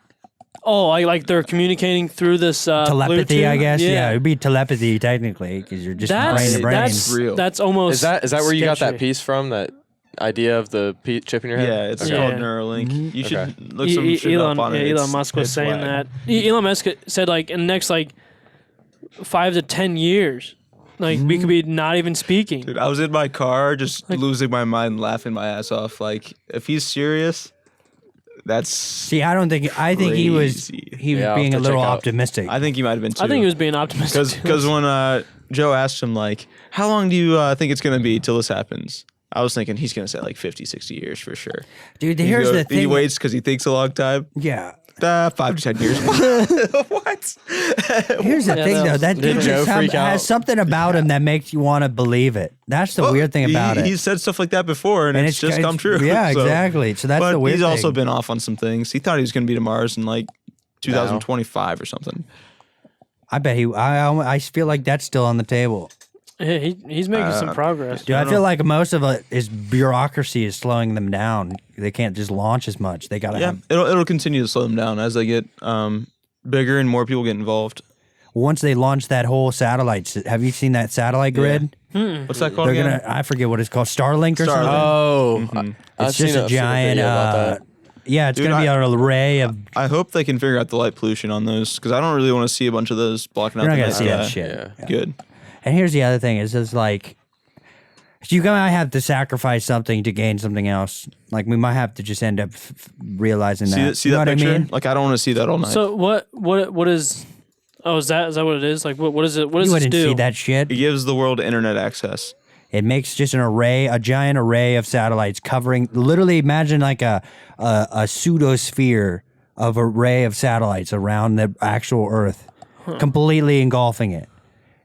Oh, like they're communicating through this Telepathy, Bluetooth? I guess. Yeah, it'd be telepathy technically because you're just brain to brain. That's Real. That's almost. Is that where you got that sketchy. piece from? That idea of the chip in your head? Yeah, it's Okay. called Yeah. Neurolink. You should Okay. look some shit Elon, up on it. Elon Musk was it's saying whack. that. Elon Musk said like in the next like 5 to 10 years, like we could be not even speaking. Dude, I was in my car just losing my mind, laughing my ass off. Like, if he's serious, that's. See, I think he was Crazy. Yeah, I'll being a have to little check out. optimistic. I think he might have been too. I think he was being optimistic. Because when Joe asked him, like, how long do you think it's going to be till this happens? I was thinking he's going to say like 50, 60 years for sure. Dude, here's the thing. He waits because he thinks a long time. Yeah. 5 to 10 years. What? Here's the Yeah, thing, though. That Did dude Joe just freak out? has something about him that makes you want to believe it. That's the weird thing about it. He's said stuff like that before, and it's just come true. Yeah, So- exactly. So that's but the weird he's thing. also been off on some things. He thought he was going to be to Mars in like 2025 or something. I bet I feel like that's still on the table. He's making some progress. Dude, I feel like most of it is bureaucracy is slowing them down. They can't just launch as much. They gotta Yeah, have. it'll continue to slow them down as they get bigger and more people get involved. Once they launch that whole satellite, have you seen that satellite grid? What's that called They're again? I forget what it's called, Starlink or something. Oh, I've It's just seen a giant. video about that. Yeah, it's Dude, gonna be an array of. I hope they can figure out the light pollution on those because I don't really want to see a bunch of those blocking out You're not the gonna night see that sky. shit. Yeah. Good. And here's the other thing: is just like you might have to sacrifice something to gain something else. Like we might have to just end up realizing that. See You know that what picture? I mean? Like I don't want to see that all night. So what is? Oh, is that what it is? Like what is it? What does You this wouldn't do? see that shit. it gives the world internet access. It makes just a giant array of satellites covering. Literally, imagine like a pseudosphere of array of satellites around the actual Earth, completely engulfing it,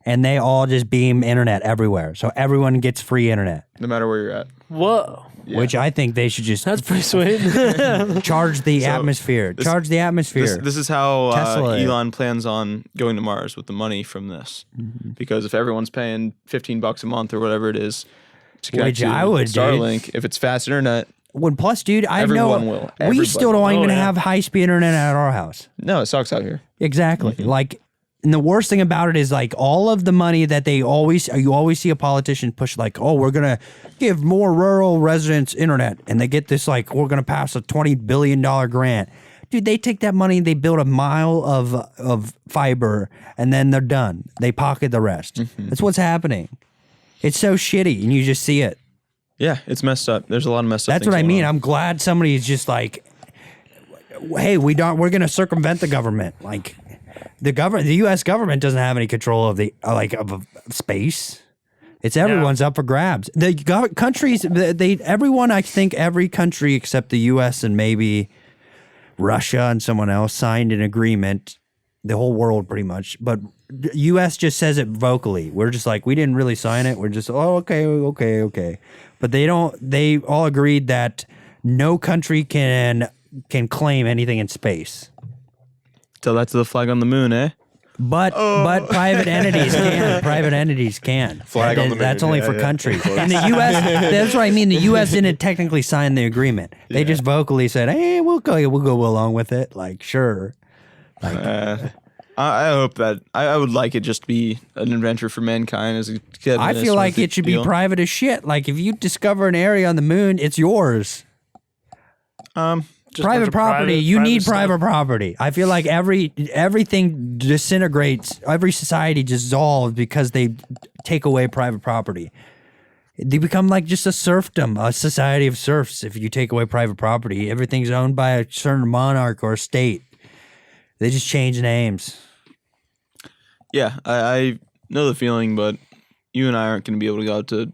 and they all just beam internet everywhere, so everyone gets free internet. No matter where you're at. Whoa, Which I think they should just that's pretty sweet. charge the atmosphere. Charge the atmosphere. This is how Tesla. Elon plans on going to Mars with the money from this. Because if everyone's paying $15 a month or whatever it is to connect Which to I would, dude. Starlink, if it's fast internet, When plus, dude, I Everyone know will. we Everybody still don't will. even Oh, yeah. have high speed internet at our house. no, it sucks out here. Exactly. Like, and the worst thing about it is like all of the money that you always see a politician push like, oh, we're gonna give more rural residents internet, and they get this like, we're gonna pass a $20 billion grant. Dude, they take that money, they build a mile of fiber, and then they're done. They pocket the rest. That's what's happening. It's so shitty, and you just see it. Yeah, it's messed up. There's a lot of messed up That's things what I going mean. on. I'm glad somebody's just like, hey, we're going to circumvent the government. Like the U.S. government doesn't have any control of the of space. It's everyone's up for grabs. The countries, everyone. I think every country except the U.S. and maybe Russia and someone else signed an agreement. The whole world, pretty much, but the U.S. just says it vocally. We're just like, we didn't really sign it. We're just, oh, okay. But they don't. They all agreed that no country can claim anything in space. Tell that to the flag on the moon, eh? But private entities can. Private entities can. Flag on the moon. That's only Yeah, for yeah. countries. And the U.S. That's what I mean. The U.S. didn't technically sign the agreement. They just vocally said, "Hey, we'll go along with it." Like, sure. I hope that I would like it just to be an adventure for mankind as a kid. I feel like it should be private as shit. Like, if you discover an area on the moon, it's yours. Just a bunch Private of property. You need stuff. private property. I feel like everything disintegrates. Every society dissolves because they take away private property. They become like just a serfdom, a society of serfs. If you take away private property, everything's owned by a certain monarch or state. They just change names. Yeah, I know the feeling, but you and I aren't going to be able to go out to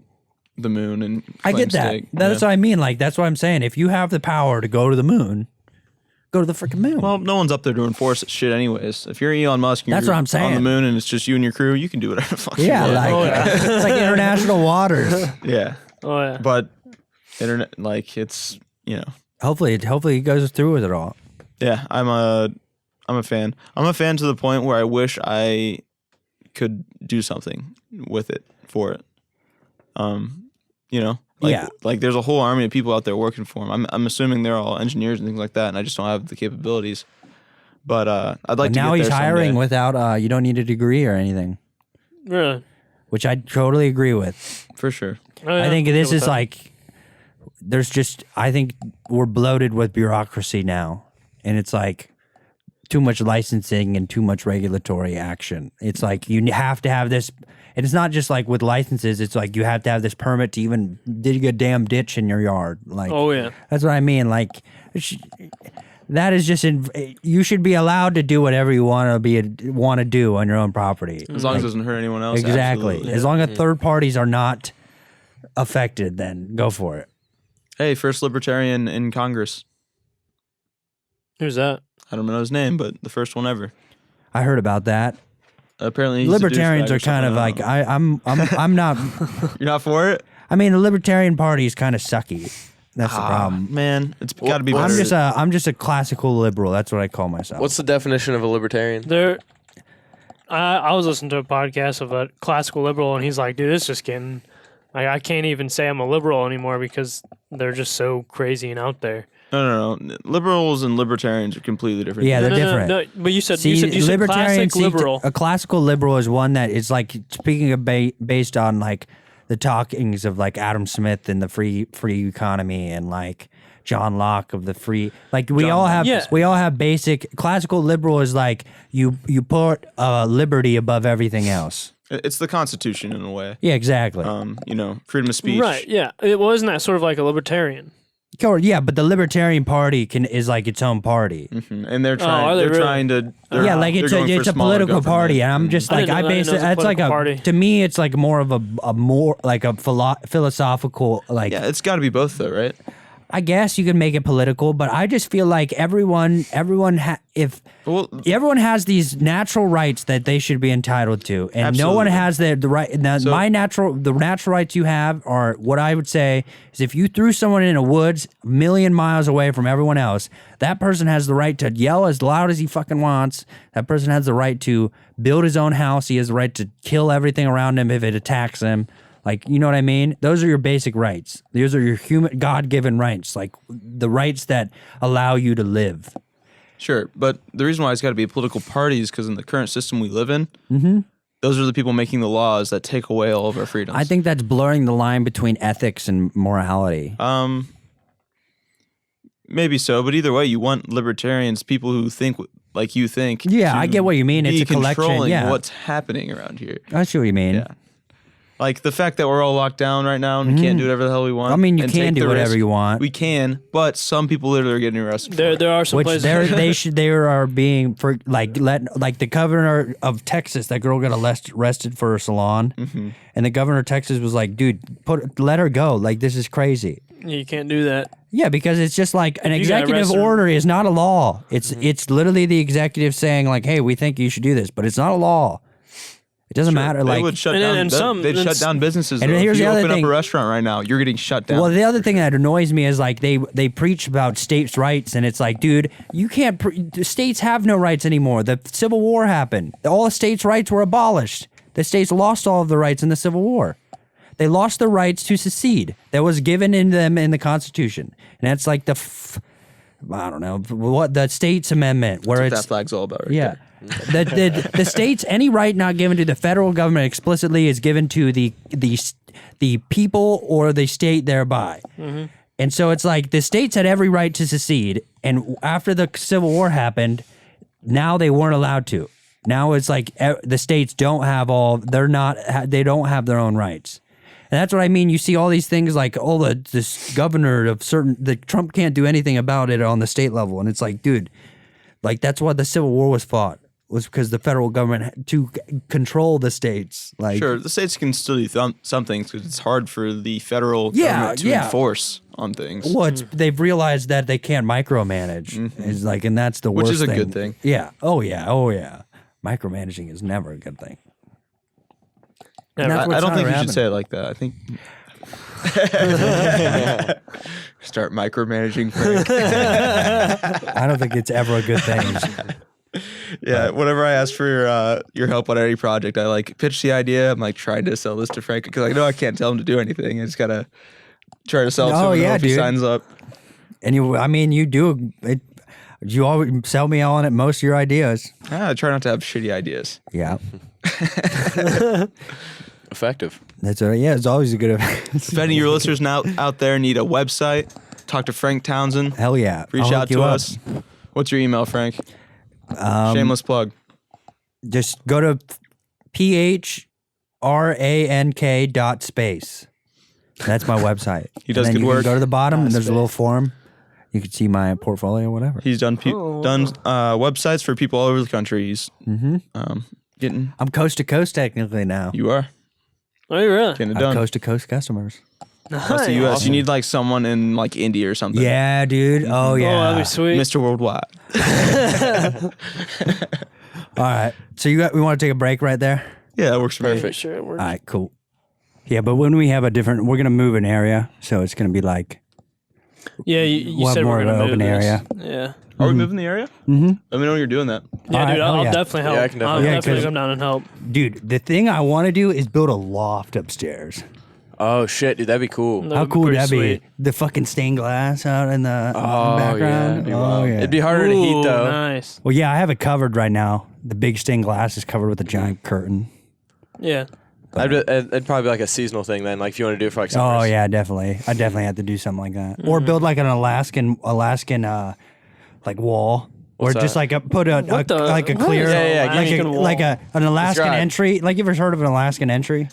the moon and I claim get that. stake. That's what I mean. Like, that's what I'm saying. If you have the power to go to the moon, go to the freaking moon. Well, no one's up there to enforce shit anyways. If you're Elon Musk and That's you're what I'm on saying. the moon and it's just you and your crew, you can do whatever the fuck yeah, you want. like it's like international waters. Yeah. Oh yeah. But internet, like, it's, you know. Hopefully he goes through with it all. Yeah, I'm a fan. I'm a fan to the point where I wish I could do something with it for it. You know, like there's a whole army of people out there working for him. I'm assuming they're all engineers and things like that, and I just don't have the capabilities. But I'd like to. Now get he's there hiring someday. without you don't need a degree or anything, Really? which I totally agree with. For sure. Oh, yeah. I think I'm this good with is that. like I think we're bloated with bureaucracy now, and it's like too much licensing and too much regulatory action. It's like you have to have this, and it's not just like with licenses. It's like you have to have this permit to even dig a damn ditch in your yard. Like, Oh yeah. that's what I mean. Like, that is just you should be allowed to do whatever you want to do on your own property. As long as it doesn't hurt anyone else. Exactly. Absolutely. As long as third parties are not affected, then go for it. Hey, first libertarian in Congress. Who's that? I don't know his name, but the first one ever. I heard about that. Apparently, he's a Libertarians douchebag or are kind of something. like I don't know. I'm not. You're not for it? I mean, the Libertarian Party is kind of sucky. That's the problem. Man, it's got to be I'm better. I'm just a classical liberal. That's what I call myself. What's the definition of a libertarian? I was listening to a podcast of a classical liberal, and he's like, dude, it's just getting. I can't even say I'm a liberal anymore because they're just so crazy and out there. No. Liberals and libertarians are completely different. Yeah, things. they're different. No, but you said See, you said libertarian classic liberal. a classical liberal is one that is like speaking of based on like the talkings of like Adam Smith and the free economy and like John Locke of the free. Like we all have basic classical liberal is like you put liberty above everything else. It's the Constitution in a way. Yeah, exactly. You know, freedom of speech. Right, yeah. It wasn't that sort of like a libertarian. Yeah, but the Libertarian Party is like its own party. Mm-hmm. And they're trying. are they they're really? trying to. Yeah, like it's a political party, and I'm just I like didn't know- I didn't know it was a it's like political party. to me it's like more of a more like a philosophical like Yeah, it's got to be both though, right? I guess you can make it political, but I just feel like everyone has these natural rights that they should be entitled to, and no one Absolutely. has the right. Now, So- the natural rights you have are what I would say is if you threw someone in a woods a million miles away from everyone else, that person has the right to yell as loud as he fucking wants. That person has the right to build his own house. He has the right to kill everything around him if it attacks him. Like, you know what I mean? Those are your basic rights. Those are your human, God-given rights, like the rights that allow you to live. Sure, but the reason why it's got to be a political party is because in the current system we live in, those are the people making the laws that take away all of our freedoms. I think that's blurring the line between ethics and morality. Maybe so, but either way, you want libertarians, people who think like you think. Yeah, to I get what you mean. It's be a collection, controlling yeah. what's happening around here. I see what you mean. Yeah. Like the fact that we're all locked down right now and we can't do whatever the hell we want. I mean, you and can take do the whatever risk. you want. We can, but some people literally are getting arrested. There are some Which places. they are being for like the governor of Texas. That girl got arrested for a salon, and the governor of Texas was like, "Dude, let her go. Like this is crazy." You can't do that. Yeah, because it's just like an You got executive arrested. order is not a law. It's literally the executive saying like, "Hey, we think you should do this," but it's not a law. It doesn't matter. They Like, would shut And then- down. and some- They'd and shut down businesses. and though. here's if you the other open thing. up a restaurant right now, you're getting shut down. well, the other thing that annoys me is like they preach about states' rights, and it's like, dude, you can't. The states have no rights anymore. The Civil War happened. All the states' rights were abolished. The states lost all of the rights in the Civil War. They lost the rights to secede that was given in them in the Constitution, and that's like I don't know what the States Amendment, where That's what it's that flag's all about, right yeah. there. The states, any right not given to the federal government explicitly is given to the people or the state thereby. And so it's like the states had every right to secede, and after the Civil War happened, now they weren't allowed to. Now it's like the states don't have they don't have their own rights. And that's what I mean. You see all these things like, this governor of Trump can't do anything about it on the state level. And it's like, dude, like that's why the Civil War was fought. was because the federal government had to control the states. Like, Sure, the states can still do some things because it's hard for the federal Yeah, government to yeah. enforce on things. well, they've realized that they can't micromanage. It's like, and that's the Which worst is a thing. good thing. Yeah. Oh yeah. Micromanaging is never a good thing. And that's I what's don't think you happening. should say it like that. I think start micromanaging Frank. I don't think it's ever a good thing. Yeah, whenever I ask for your help on any project, I like pitch the idea. I'm like trying to sell this to Frank because I know I can't tell him to do anything. I just gotta try to sell it to him. Oh, and yeah, hope he dude. signs up. And you do it. You always sell me on it. Most of your ideas. I try not to have shitty ideas. Yeah. Effective. That's it's always a good. If any of your listeners now out there need a website, talk to Frank Townsend. Hell yeah. Reach I'll out hook you to up. us. What's your email, Frank? Shameless plug. Just go to phrank.space. That's my website. He does and then good you work. Can go to the bottom and there's a little form. You can see my portfolio, whatever. He's done websites for people all over the country. He's getting. I'm coast to coast technically now. You are Oh, you really? getting it I have done. coast to coast customers. That's the U.S. You need like someone in like India or something. Yeah, dude. Oh yeah. Oh, that'd be sweet. Mr. Worldwide. All right. So we want to take a break right there. Yeah, that works for me. Perfect. Sure, it works. All right, cool. Yeah, but when we have we're gonna move an area, so it's gonna be like Yeah, you We'll have said more we're of gonna an move open this. area. Yeah. Are we moving the area? Mm-hmm. Let me know when you're doing that. Yeah, All right, dude, hell I'll yeah. definitely help. Yeah, I can definitely I'll help. Yeah, definitely 'cause- come down and help. dude, the thing I want to do is build a loft upstairs. Oh shit, dude, that'd be cool. That How would be cool would pretty that sweet. be? The fucking stained glass out in the Oh background. yeah, it'd be Oh wild. yeah. It'd be harder to heat Ooh, though. Nice. Well, yeah, I have it covered right now. The big stained glass is covered with a giant curtain. Yeah. It'd probably be like a seasonal thing then, like if you want to do it for like Oh summers. yeah, definitely. I definitely have to do something like that, or build like an Alaskan like wall, or What's just that? like put a What the- like a what clear, is Yeah, yeah, like Alaskan wall? an Alaskan Describe. entry. Like you ever heard of an Alaskan entry?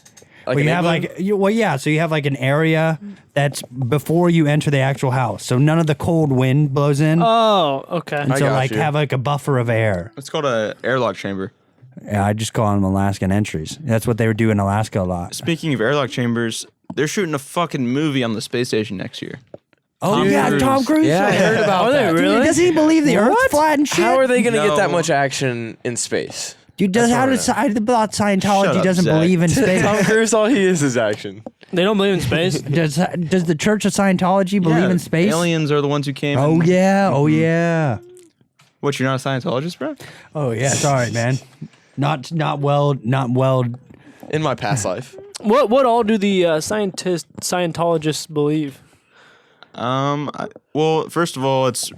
Like Where in you have England? so you have like an area that's before you enter the actual house, so none of the cold wind blows in, Oh, okay. and I so got like you. have like a buffer of air. It's called a airlock chamber. Yeah, I just call them Alaskan entries. That's what they would do in Alaska a lot. Speaking of airlock chambers, they're shooting a fucking movie on the space station next year. Oh yeah, Cruise. Tom Cruise. Yeah, I heard about Are they that. really? Doesn't he believe the Earth's flat and shit? How are they gonna get that No. much action in space? Dude, how does Scientology Shut up, doesn't Zach. believe in space? Tom Cruise, all he is action. They don't believe in space. Does the Church of Scientology believe in space? Aliens are the ones who came. Oh and- yeah, oh yeah, What? You're not a Scientologist, bro? oh yeah. Sorry, man. Not well. In my past life. What all do the Scientologists believe? Well, first of all, it's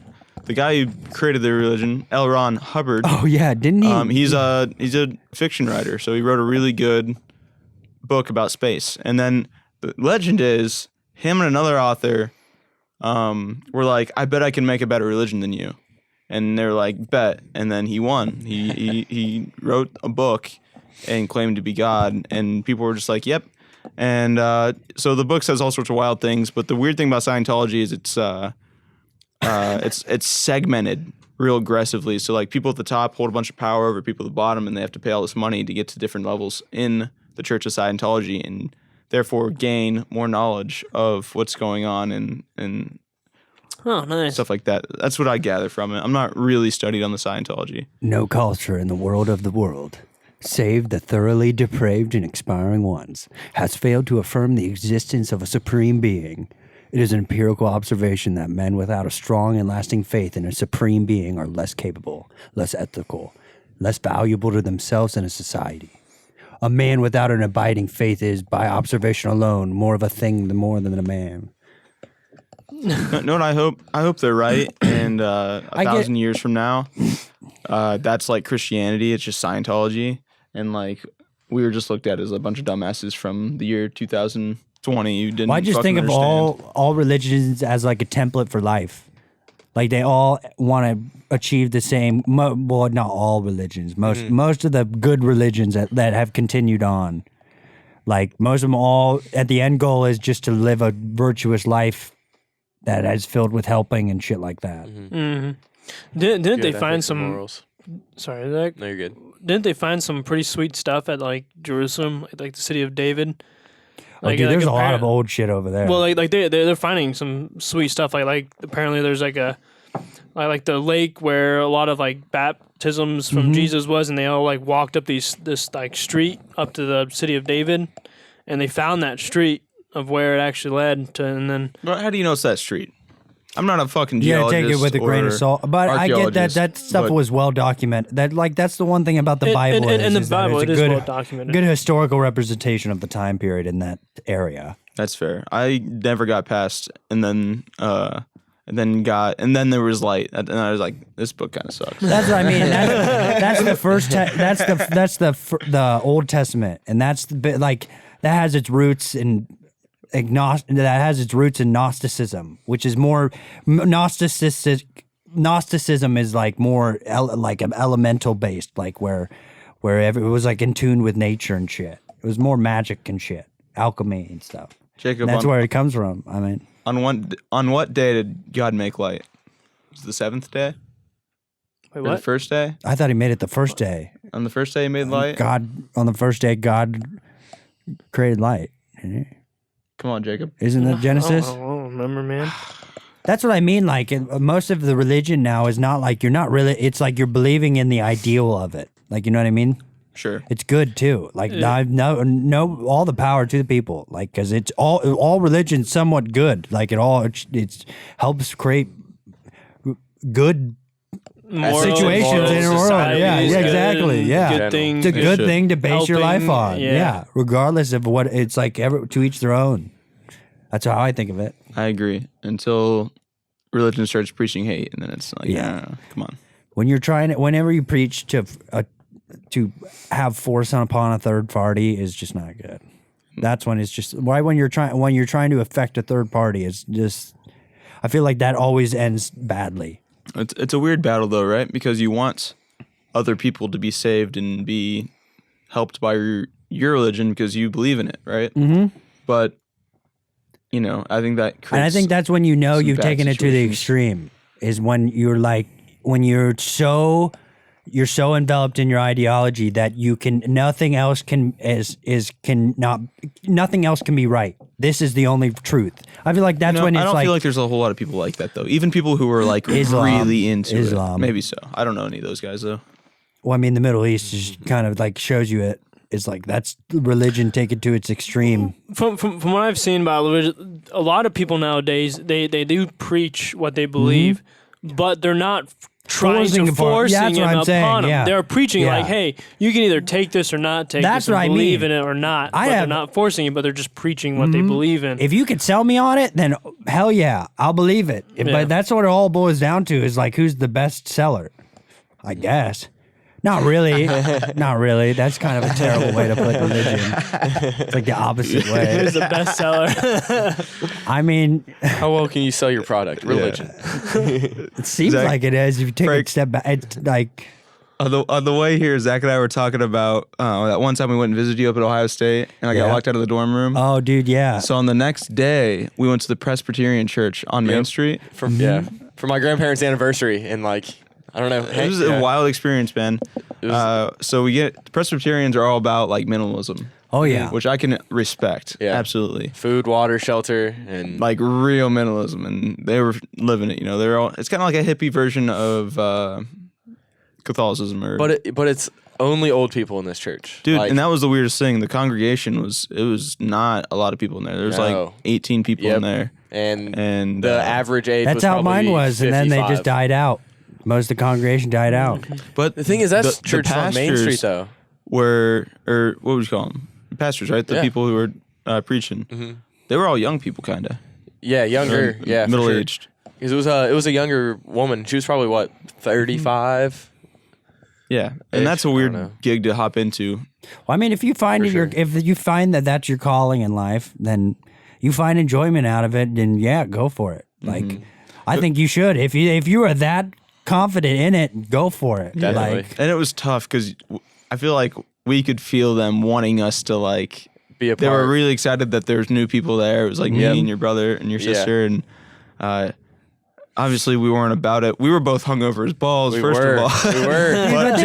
the guy who created the religion, L. Ron Hubbard. Oh yeah, didn't he? He's a fiction writer, so he wrote a really good book about space. And then the legend is him and another author were like, I bet I can make a better religion than you. And they're like, bet. And then he won. He wrote a book and claimed to be God, and people were just like, yep. And so the book says all sorts of wild things, but the weird thing about Scientology is it's segmented real aggressively. So like people at the top hold a bunch of power over people at the bottom, and they have to pay all this money to get to different levels in the Church of Scientology, and therefore gain more knowledge of what's going on and Oh, nice. stuff like that. That's what I gather from it. I'm not really studied on the Scientology. No culture in the world of the world, save the thoroughly depraved and expiring ones, has failed to affirm the existence of a supreme being. It is an empirical observation that men without a strong and lasting faith in a supreme being are less capable, less ethical, less valuable to themselves and a society. A man without an abiding faith is, by observation alone, more of a thing than a man. No, what I hope they're right, and a I get- 1,000 years from now, that's like Christianity. It's just Scientology, and like we were just looked at as a bunch of dumbasses from the year 2020 who didn't. Well, I just fucking think of understand. all religions as like a template for life. Like they all want to achieve the same. Well, not all religions. Most of the good religions that have continued on. Like most of them all, at the end goal is just to live a virtuous life that is filled with helping and shit like that. Didn't they Good find ethics and some morals. sorry, Zach. No, you're good. Didn't they find some pretty sweet stuff at like Jerusalem, like the city of David? Oh, dude, there's a lot of old shit over there. Well, like they're finding some sweet stuff. Like apparently there's like the lake where a lot of like baptisms from Jesus was, and they all like walked up this like street up to the city of David, and they found that street of where it actually led to, and then. But how do you know it's that street? I'm not a fucking yeah, geologist. take it with a grain of salt. But I get that stuff but- was well documented. That's the one thing about the Bible. And the is that Bible, it's it a is good, well documented. good historical representation of the time period in that area. That's fair. I never got past, and then there was light, and I was like, this book kind of sucks. That's what I mean. That's the first. That's the Old Testament, and that's the bit like that has its roots in. That has its roots in Gnosticism, which is more Gnosticism is like more elemental based, like where it was like in tune with nature and shit. It was more magic and shit, alchemy and stuff. Jacob, And that's where it comes from. I mean, on what day did God make light? Was it the seventh day? Wait, Or what? the first day? I thought he made it the first day. On the first day he made light? God on the first day, God created light. Come on, Jacob. Isn't that Genesis? I don't remember, man. That's what I mean. Like most of the religion now is not like you're not really. It's like you're believing in the ideal of it. Like you know what I mean. Sure. It's good too. Like no, all the power to the people. Like because it's all religion's somewhat good. Like it helps create good situations in the world. Yeah, exactly. Yeah, Good things. it's a good thing to base your life Helping, on. Yeah, regardless of what it's like. To each their own. That's how I think of it. I agree. Until religion starts preaching hate, and then it's like, Yeah. come on. Whenever you preach to have force upon a third party is just not good. That's when it's just when you're trying to affect a third party, it's just I feel like that always ends badly. It's a weird battle though, right? Because you want other people to be saved and be helped by your religion because you believe in it, right? Mm-hmm. But I think that creates. And I think that's when you know some you've bad taken it to the situations. extreme is when you're so enveloped in your ideology that nothing else can be right. This is the only truth. I feel like that's when it's I don't like feel like there's a whole lot of people like that though. Even people who are like really into it. Maybe so. I don't know any of those guys though. well, I mean, the Middle East is kind of like shows you it. It's like that's religion taken to its extreme. From what I've seen about religion, a lot of people nowadays they do preach what they believe, but they're not trying to forcing that's what I'm it saying, upon them. yeah. They're preaching Yeah. like, "Hey, you can either take this or not take That's this, and what I believe mean. in it or not." I But they're have- not forcing it, but they're just preaching what they believe in. If you could sell me on it, then hell yeah, I'll believe it. Yeah. But that's what it all boils down to is like who's the best seller, I guess. Not really. Not really. That's kind of a terrible way to put religion. It's like the opposite way. Who's the bestseller? I mean, How well can you sell your product? Religion. it seems Zach, like it is. If you take Frank. a step back, it's like, On the way here, Zach and I were talking about that one time we went and visited you up at Ohio State, and I got Yeah. locked out of the dorm room. oh, dude, yeah. So on the next day, we went to the Presbyterian Church on Main Yep. Street. For my grandparents' anniversary, and like I don't know. It was a wild experience, man. So Presbyterians are all about like minimalism. Oh, yeah. Which I can respect. Yeah. Absolutely. food, water, shelter, and Like real minimalism, and they were living it. They're all. It's kind of like a hippie version of Catholicism, but it's only old people in this church, dude. Like, And that was the weirdest thing. The congregation was not a lot of people in there. There was No. like 18 people Yep. in there, and the uh, average age. That's was how probably mine was. And then they 55. just died out. Most of the congregation died out. But The thing is, that's the church on Main pastors Street, though. Were or what would you call them? Pastors, right? The Yeah. people who were preaching. They were all young people, kind of. Yeah, younger. Yeah, for middle sure. aged. Because it was a younger woman. She was probably what 35. Yeah, and Ish, that's a I weird don't know. gig to hop into. Well, I mean, if you find For if you find that that's your calling in life, then you find enjoyment out of it, then yeah, go for it. Like, I think you should. If you are that confident in it, go for it. Definitely. Like, And it was tough because I feel like we could feel them wanting us to like. Be a part. They were really excited that there's new people there. It was like me Yep. and your brother and your Yeah. sister, and obviously we weren't about it. We were both hungover as balls. We first were. of all, We were. But they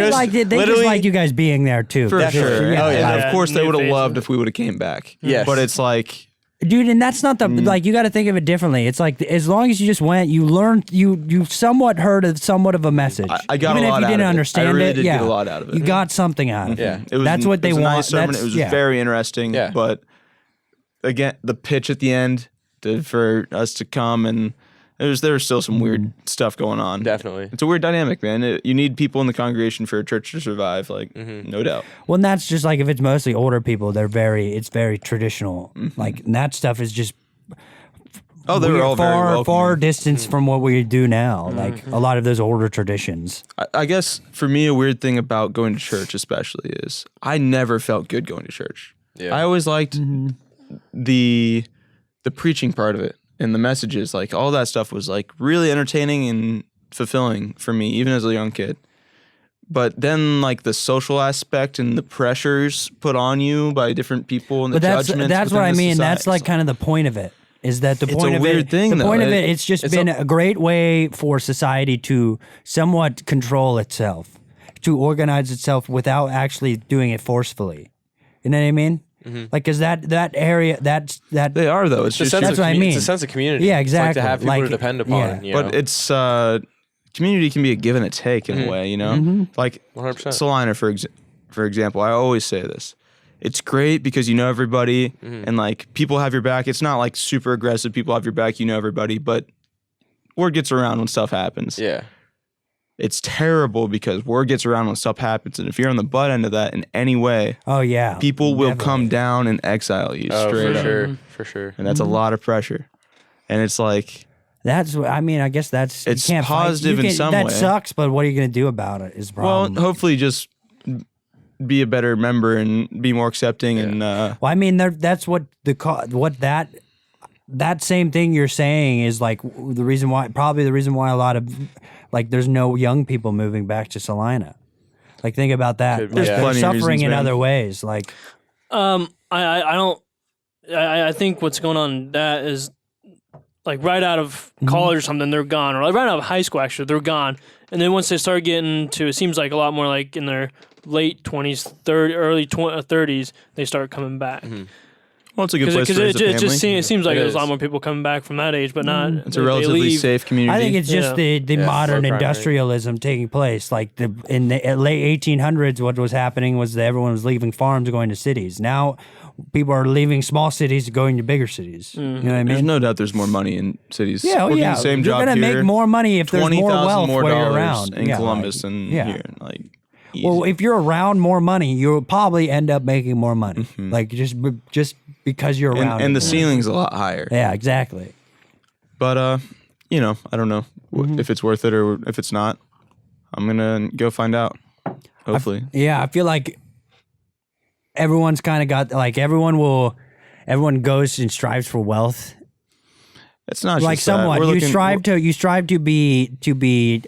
just liked you guys being there too. for sure. Yeah. Oh, yeah. And of course, they New would have faces. loved if we would have came back. Yes. But it's like, Dude, and that's not the like. You got to think of it differently. It's like as long as you just went, you learned, you somewhat heard of somewhat of a message. I got even a lot if you out didn't of it. understand I really it. did Yeah, get a lot out of it. You got something out of it. Yeah. it was, That's what they it was a want. nice sermon. That's- It was yeah. very interesting. Yeah. But again, the pitch at the end for us to come, and there was still some weird stuff going on. Definitely. It's a weird dynamic, man. You need people in the congregation for a church to survive. Like, no doubt. Well, and that's just like if it's mostly older people, it's very traditional. Like, and that stuff is just Oh, they were all very welcoming. far distance from what we do now. Like a lot of those older traditions. I guess for me, a weird thing about going to church, especially, is I never felt good going to church. Yeah. I always liked the preaching part of it and the messages. Like all that stuff was like really entertaining and fulfilling for me, even as a young kid. But then, like the social aspect and the pressures put on you by different people and the But judgments. that's what within I the mean. society. That's like kind of the point of it. Is that the It's point a of weird it? thing, the point though. of it, it's just been a great way for society to somewhat control itself, to organize itself without actually doing it forcefully. You know what I mean? Like, cause that area, that They are though. It's just That's what I mean. It's a sense of community. Yeah, It's like to exactly. have people Like, to depend upon. yeah. You know? But it's community can be a give and a take in a way, you know. Like 100%. Salina, for example, I always say this. It's great because you know everybody and like people have your back. It's not like super aggressive. People have your back. You know everybody, but word gets around when stuff happens. yeah. It's terrible because word gets around when stuff happens, and if you're on the butt end of that in any way, oh yeah, people will definitely. come down and exile you Oh, straight for up, sure. For sure. and that's a lot of pressure. And it's like That's what I mean. I guess that's It's you can't fight- positive you in can- some that way. sucks, but what are you going to do about it? Is the problem. well, hopefully just be a better member and be more accepting and Well, I mean, that's what that same thing you're saying is like the reason why a lot of like there's no young people moving back to Salina. Like think about that. Could be. Like, There's they're plenty of suffering reasons, in man. other ways. Like I think what's going on in that is like right out of college or something, they're gone, or like right out of high school, actually, they're gone. And then once they start getting to, it seems like a lot more like in their late 20s, early 30s, they start coming back. well, it's a good place Because to raise a family. it seems like It there's a lot is. more people coming back from that age, but not. It's a they relatively leave. safe community. I think it's just Yeah. the Yeah, modern more primary. industrialism taking place. Like in the late 1800s, what was happening was that everyone was leaving farms going to cities. Now people are leaving small cities going to bigger cities. You know what I There's mean? no doubt there's more money in cities. Yeah, oh Working yeah. the same You're job gonna here, make more money if there's more $20,000 wealth more where you're dollars around. in Yeah, Columbus like, and yeah. here. Like, easy. Well, if you're around more money, you'll probably end up making more money. Like just because you're around. and the it. ceiling's a lot higher. Yeah, exactly. But I don't know if it's worth it or if it's not. I'm gonna go find out. Hopefully, Yeah, I feel like everyone's kind of got like everyone goes and strives for wealth. it's not Like just that. somewhat, We're you looking- strive to be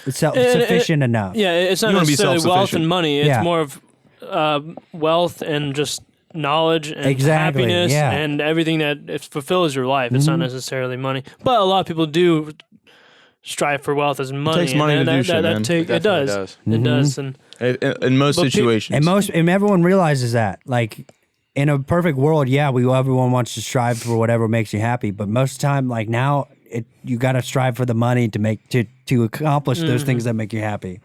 sufficient enough. Yeah, it's not You wanna be necessarily wealth self-sufficient. and money. It's Yeah. more of wealth and just knowledge and Exactly, happiness yeah. and everything that it fulfills your life. It's not necessarily money, but a lot of people do strive for wealth as money. takes money and to do shit, man. it It definitely does. does. It does. And in most But situations. And everyone realizes that. Like in a perfect world, yeah, everyone wants to strive for whatever makes you happy. But most of the time, like now, you got to strive for the money to accomplish those things that make you happy.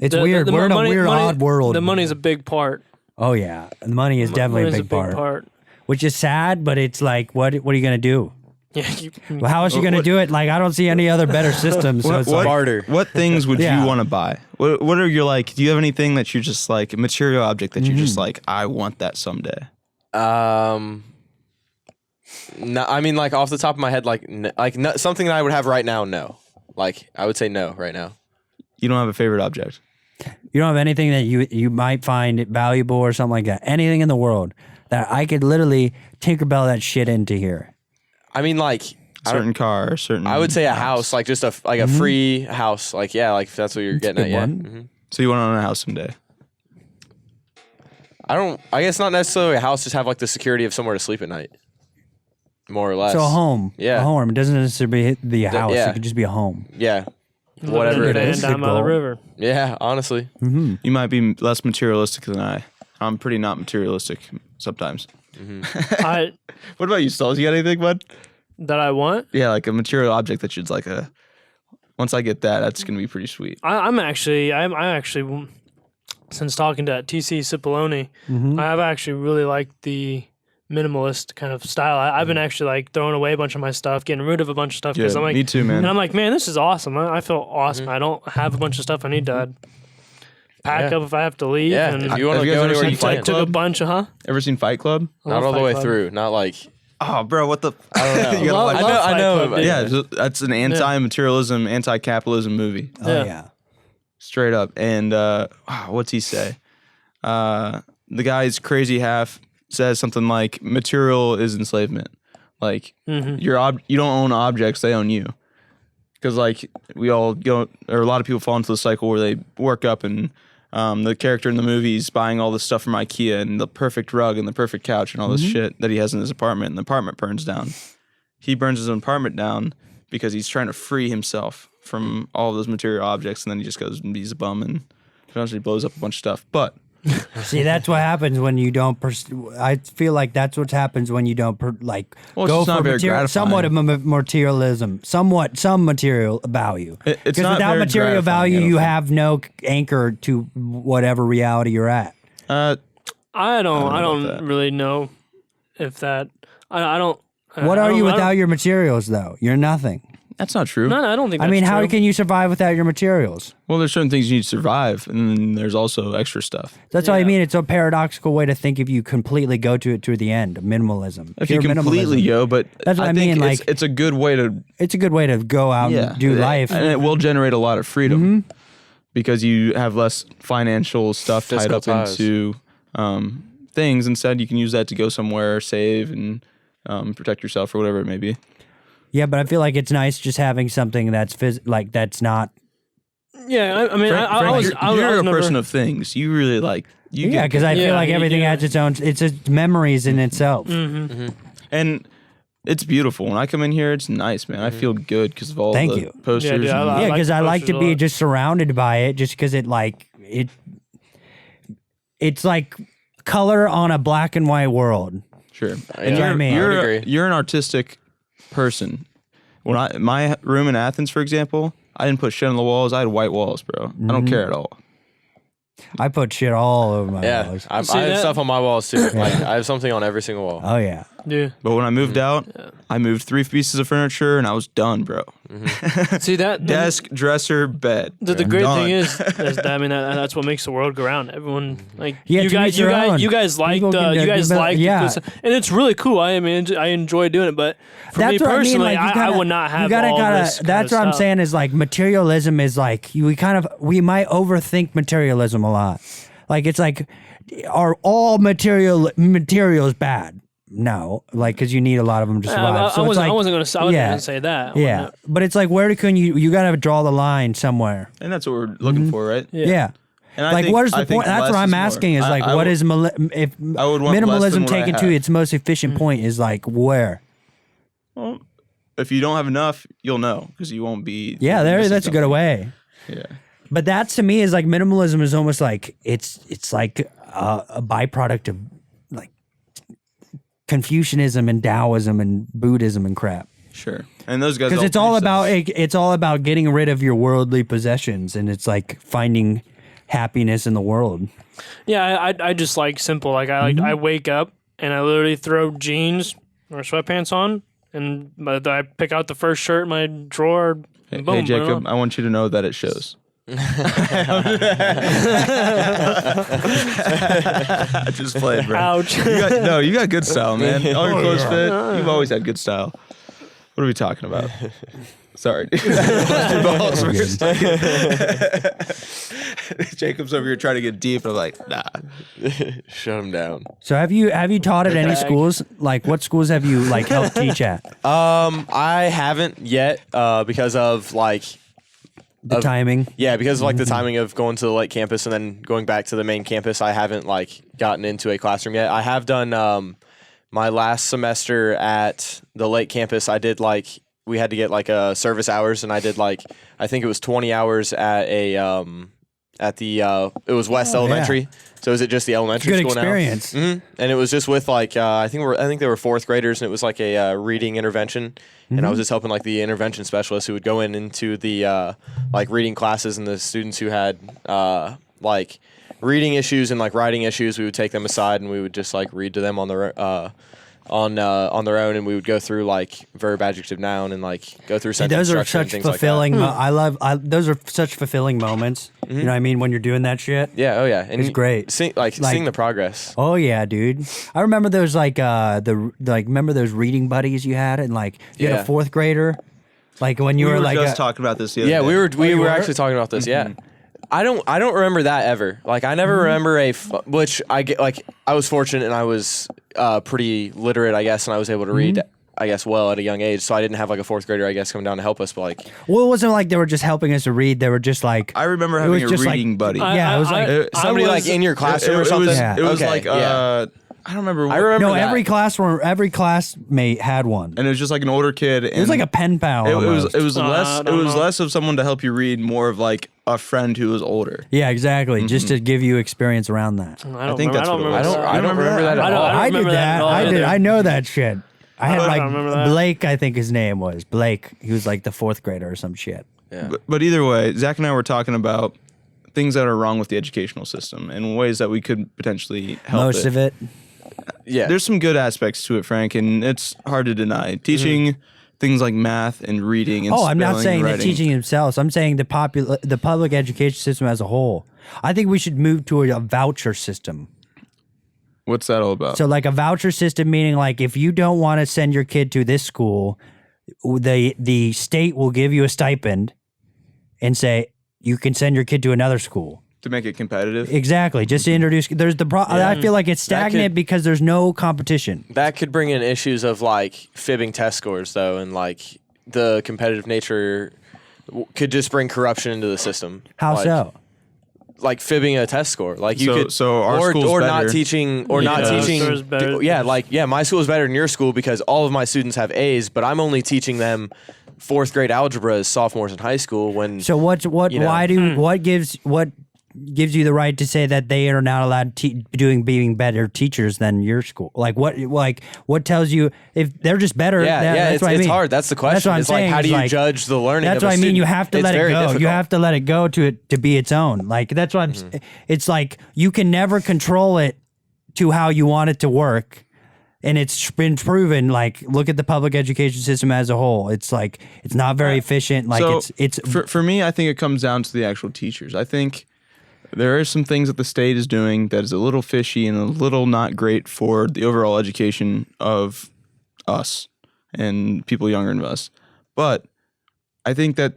It's weird. We're in a weird, odd world. The money's a big part. Oh yeah, the money is definitely Money's a big part, part. which is sad. But it's like, what are you gonna do? Yeah, Well, how is you gonna do it? Like I don't see any other better systems. So it's like, Barter. What things would Yeah. you want to buy? What are your like? Do you have anything that you're just like a material object that you're just like, I want that someday? No, I mean, like off the top of my head, something that I would have right now. No, like I would say no right now. You don't have a favorite object. you don't have anything that you might find valuable or something like that. Anything in the world that I could literally Tinkerbell that shit into here. I mean, like Certain car, certain. I would say a house, like just a free house. Like yeah, like if that's what you're getting at. good Yeah. one. So you want to own a house someday? I guess not necessarily a house. Just have like the security of somewhere to sleep at night. more or less. So a home. Yeah. A home. It doesn't necessarily be a house. yeah. It could just be a home. Yeah. Whatever it is. Down by the river. Yeah, honestly. Mm-hmm. You might be less materialistic than I. I'm pretty not materialistic sometimes. I What about you, Stalls? You got anything, bud? that I want. Yeah, like a material object that you'd like a. Once I get that, that's gonna be pretty sweet. I'm actually since talking to TC Cipollone, I've actually really liked the minimalist kind of style. I've been actually like throwing away a bunch of my stuff, getting rid of a bunch of stuff because Yeah, I'm like, me too, man. And I'm like, man, this is awesome. I feel awesome. I don't have a bunch of stuff I need to pack Yeah. up if I have to leave. Yeah, and if you want Have to you guys go ever anywhere, seen you Fight can. took a Club? bunch of Ever seen Fight Club? Not all the Fight way Club. through. Not like Oh, bro, what the? I don't know. You gotta watch Love it. Fight I know, Club, but dude. Yeah, that's an anti-materialism, anti-capitalism movie, Oh Yeah. yeah. straight up. And what's he say? The guy's crazy half says something like, "Material is enslavement." Like you don't own objects; they own you. Because like we all go, or a lot of people fall into the cycle where they work up and the character in the movie is buying all this stuff from IKEA and the perfect rug and the perfect couch and all this shit that he has in his apartment, and the apartment burns down. He burns his own apartment down because he's trying to free himself from all of those material objects, and then he just goes and he's a bum and eventually blows up a bunch of stuff. But See, that's what happens when you don't. I feel like that's what happens when you don't Well, it's go just not for very material, somewhat of gratifying. materialism, some material value. It's Because not without very material gratifying, value, I don't you think. have no anchor to whatever reality you're at. I know don't about that. really know if that. I don't. What I are don't- you I don't- without your materials, though? You're nothing. that's not true. No, I don't think. I That's mean, how true. can you survive without your materials? Well, there's certain things you need to survive, and then there's also extra stuff. That's what I Yeah. mean. It's a paradoxical way to think if you completely go to it to the end. Minimalism. If you Pure completely minimalism. go, but That's what I think mean, it's, like- it's a good way to It's a good way to go out and do life. and it will generate a lot of freedom Mm-hmm. because you have less financial stuff tied Fiscal up ties. into things. Instead, you can use that to go somewhere, save, and protect yourself or whatever it may be. Yeah, but I feel like it's nice just having something that's that's not. Yeah, I mean, I Frank, was. you're, I was you're a never- person of things. You really like. You Yeah, get- because I feel Yeah, like you everything do. has its own. It's just memories in itself. and it's beautiful. When I come in here, it's nice, man. I feel good because of all Thank the you. posters. Yeah, dude, and- I Yeah, like because the I like posters to a be lot. just surrounded by it, just because it's like color on a black and white world. Sure. Yeah, And I mean. I would you're, agree. you're an artistic person. When my room in Athens, for example, I didn't put shit on the walls. I had white walls, bro. I don't care at all. I put shit all over my Yeah, walls. I See have that? stuff on my walls too. Like I have something on every single wall. Oh yeah. Yeah. But when I moved out, I moved 3 pieces of furniture and I was done, bro. See that Desk, dresser, bed. The great Done. thing is that, I mean that's what makes the world go round. Everyone like Yeah, you to guys, each their own. you guys like People can you guys do- like yeah. this, and it's really cool. I mean, I enjoy doing it, but for me That's what I mean. personally, Like, you I gotta, would not have you gotta, all gotta, this. That's what I'm saying. Is like materialism is like we might overthink materialism a lot. Like it's like, are all materials bad? No, like because you need a lot of them to survive. I So it's wasn't like, going to. I wasn't yeah. going to say that. Yeah, but it's like where can you got to draw the line somewhere? And that's what we're looking for, right? Yeah. And I Like, think- what is I the think point? That's less what I'm more. asking. Is like, I what would- is if I would want less than minimalism what I taken to have. its most efficient point is like where? Well, if you don't have enough, you'll know because you won't be. Yeah, missing that's a good something. way. Yeah. But that to me is like minimalism is almost like it's like a byproduct of like Confucianism and Taoism and Buddhism and crap. Sure. And those guys. Because it's all about it's all about getting rid of your worldly possessions, and it's like finding happiness in the world. Yeah, I just like simple. Like I wake up and I literally throw jeans or sweatpants on, and I pick out the first shirt in my drawer. Hey, Boom, Jacob, boom. I want you to know that it shows. I just played, bro. Ouch. You got good style, man. All your clothes fit. You've always had good style. What are we talking about? Sorry. Busted balls for a second. Jacob's over here trying to get deep. And I'm like, nah. Shut him down. So have you taught at any Tag. schools? Like what schools have you like helped teach at? I haven't yet because of like The timing. yeah, because of like the timing of going to the Lake campus and then going back to the main campus. I haven't like gotten into a classroom yet. I have done my last semester at the Lake campus, I did like we had to get like a service hours, and I did like I think it was 20 hours at a it was West Elementary. So is it just the elementary Good school experience. now? Mm-hmm. And it was just with like I think they were fourth graders, and it was like a reading intervention. And I was just helping like the intervention specialist who would go into the like reading classes, and the students who had like reading issues and like writing issues, we would take them aside and we would just like read to them on their on their own, and we would go through like verb, adjective, noun, and like go through sentence those are structure and such things fulfilling. like that. Those are such fulfilling moments. You know what I mean, when you're doing that shit. Yeah, oh yeah, and It's great. seeing the progress. Oh yeah, dude. I remember those remember those reading buddies you had, and like you had Yeah. a fourth grader, like when you We were were like just talking about this the other Yeah, day. we were were? actually talking about this. Yeah, I don't remember that ever. Like I never remember which I get like I was fortunate and I was pretty literate, I guess, and I was able to read. I guess well at a young age, so I didn't have like a fourth grader, I guess, come down to help us. But like, well, it wasn't like they were just helping us to read. They were just like I remember it having was a just like- reading buddy. Yeah, it was like somebody like in your classroom or It something. was, Yeah. it was Okay, like yeah. I don't remember. I remember no, that. every classmate had one. and it was just like an older kid. And It was like a pen pal. It was almost. less. I It don't was know. less of someone to help you read, more of like a friend who was older. Yeah, exactly. Just to give you experience around that. I don't think remember, that's what it was. I don't remember that at I don't- all. I I did remember that that. at all I did. either. I know that shit. I had don't remember that. Blake, I think his name was Blake. He was like the fourth grader or some shit. Yeah. But either way, Zach and I were talking about things that are wrong with the educational system and ways that we could potentially help Most of it. Yeah. There's some good aspects to it, Frank, and it's hard to deny. Teaching things like math and reading and Oh, I'm not spelling saying and that writing. teaching themselves. I'm saying the public education system as a whole. I think we should move to a voucher system. What's that all about? So like a voucher system, meaning like if you don't want to send your kid to this school, the state will give you a stipend and say you can send your kid to another school. to make it competitive. Exactly. Just to introduce. There's the I feel like it's stagnant because there's no competition. That could bring in issues of like fibbing test scores though, and like the competitive nature could just bring corruption into the system. How Like- so? Like fibbing a test score, like you So- could, so our or school's or better. not teaching, or not Yeah. teaching. Ours is better. Yeah, my school is better than your school because all of my students have A's, but I'm only teaching them fourth grade algebra as sophomores in high school. When So what? you know. Why do? What gives you the right to say that they are not allowed to being better teachers than your school? Like what tells you if they're just better? That's it's, what I it's mean. hard. That's the question. That's what I'm it's like saying. how do It's you like- judge the learning? That's of what a I mean. student? You have to It's let it very go. difficult. You have to let it go to be its own. Like that's what I'm. It's like you can never control it to how you want it to work. And it's been proven. Like, look at the public education system as a whole. It's like it's not very efficient. Like So it's for me, I think it comes down to the actual teachers. I think there are some things that the state is doing that is a little fishy and a little not great for the overall education of us and people younger than us. But I think that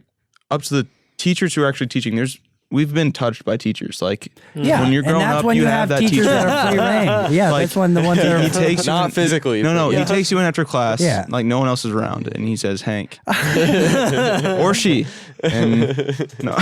up to the teachers who are actually teaching, we've been touched by teachers. Like yeah. when you're growing and that's up, when you have that teachers teacher that are free reign. Yeah, Like, that's when the ones that are he takes you Not in- physically, No, but- he takes you in after class. Yeah. Like no one else is around, and he says, "Hank," or she, and no.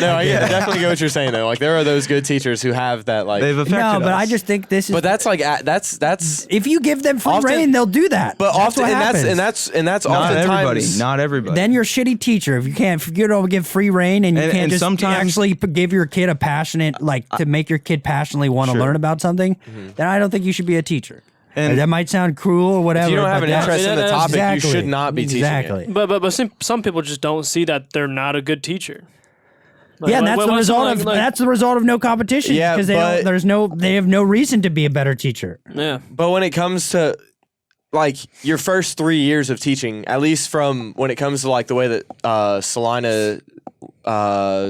No, I definitely get what you're saying though. Like there are those good teachers who have that like. They've affected no, but us. I just think this is. But that's like that's. if you give them free Often- reign, they'll do that. But That's often, what happens. and that's not everybody. oftentimes. Not everybody. Then you're a shitty teacher if you don't give free reign and you And- can't and just sometimes- actually give your kid a passionate to make your kid passionately want to Sure. learn about something. Then I don't think you should be a teacher. And- that might sound cruel or whatever. If you don't have but an that's- interest in the topic, Exactly. you should not be teaching Exactly. it. But some people just don't see that they're not a good teacher. Like, Yeah, and like, that's the what's result like- of like- that's the result of no competition. Yeah, because but- they have no reason to be a better teacher. yeah. But when it comes to like your first 3 years of teaching, at least from when it comes to like the way that Salina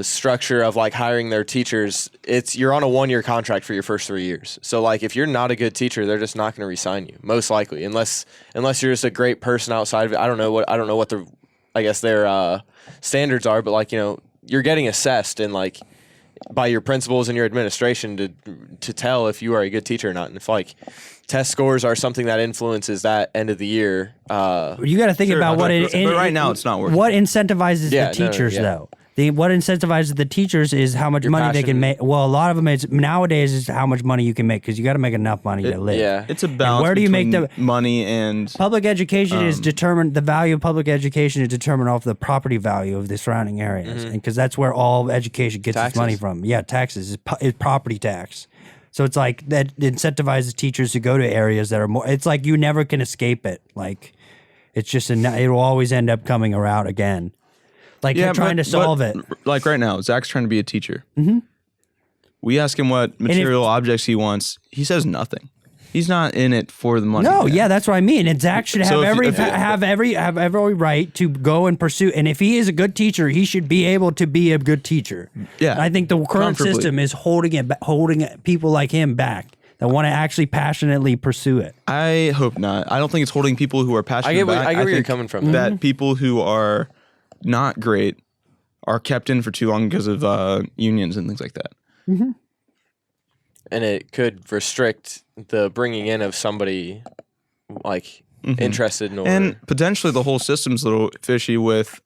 structure of like hiring their teachers, you're on a 1-year contract for your first 3 years. So like if you're not a good teacher, they're just not going to re-sign you, most likely, unless you're just a great person outside of it. I don't know what the I guess their standards are, but like you're getting assessed and like by your principals and your administration to tell if you are a good teacher or not. And if like test scores are something that influences that end of the year, You got to think Sure, about but what it. right now it's not working. What incentivizes Yeah, the no, teachers yeah. though? What incentivizes the teachers is how much money they can passion. make. Well, a lot of them nowadays is how much money you can make because you got to make enough money to live. Yeah. It's a balance. where do you make between money and Public education is determined. The value of public education is determined off the property value of the surrounding areas, and because that's where all education gets its money Taxes. from. Yeah, taxes is property tax. So it's like that incentivizes teachers to go to areas that are more. It's like you never can escape it. Like it's just it will always end up coming around again. Like you're trying to solve it. Like right now, Zach's trying to be a teacher. Mm-hmm. We ask him what material objects he wants. He says nothing. He's not in it for the money. No, man. yeah, that's what I mean. And Zach should have So have every right to go and pursue. And if he is a good teacher, he should be able to be a good teacher. Yeah, And I think the current comfortably. system is holding people like him back that want to actually passionately pursue it. I hope not. I don't think it's holding people who are passionate. I get back. where you're think coming from. That people who are not great are kept in for too long because of unions and things like that. And it could restrict the bringing in of somebody like interested in or And potentially the whole system's a little fishy with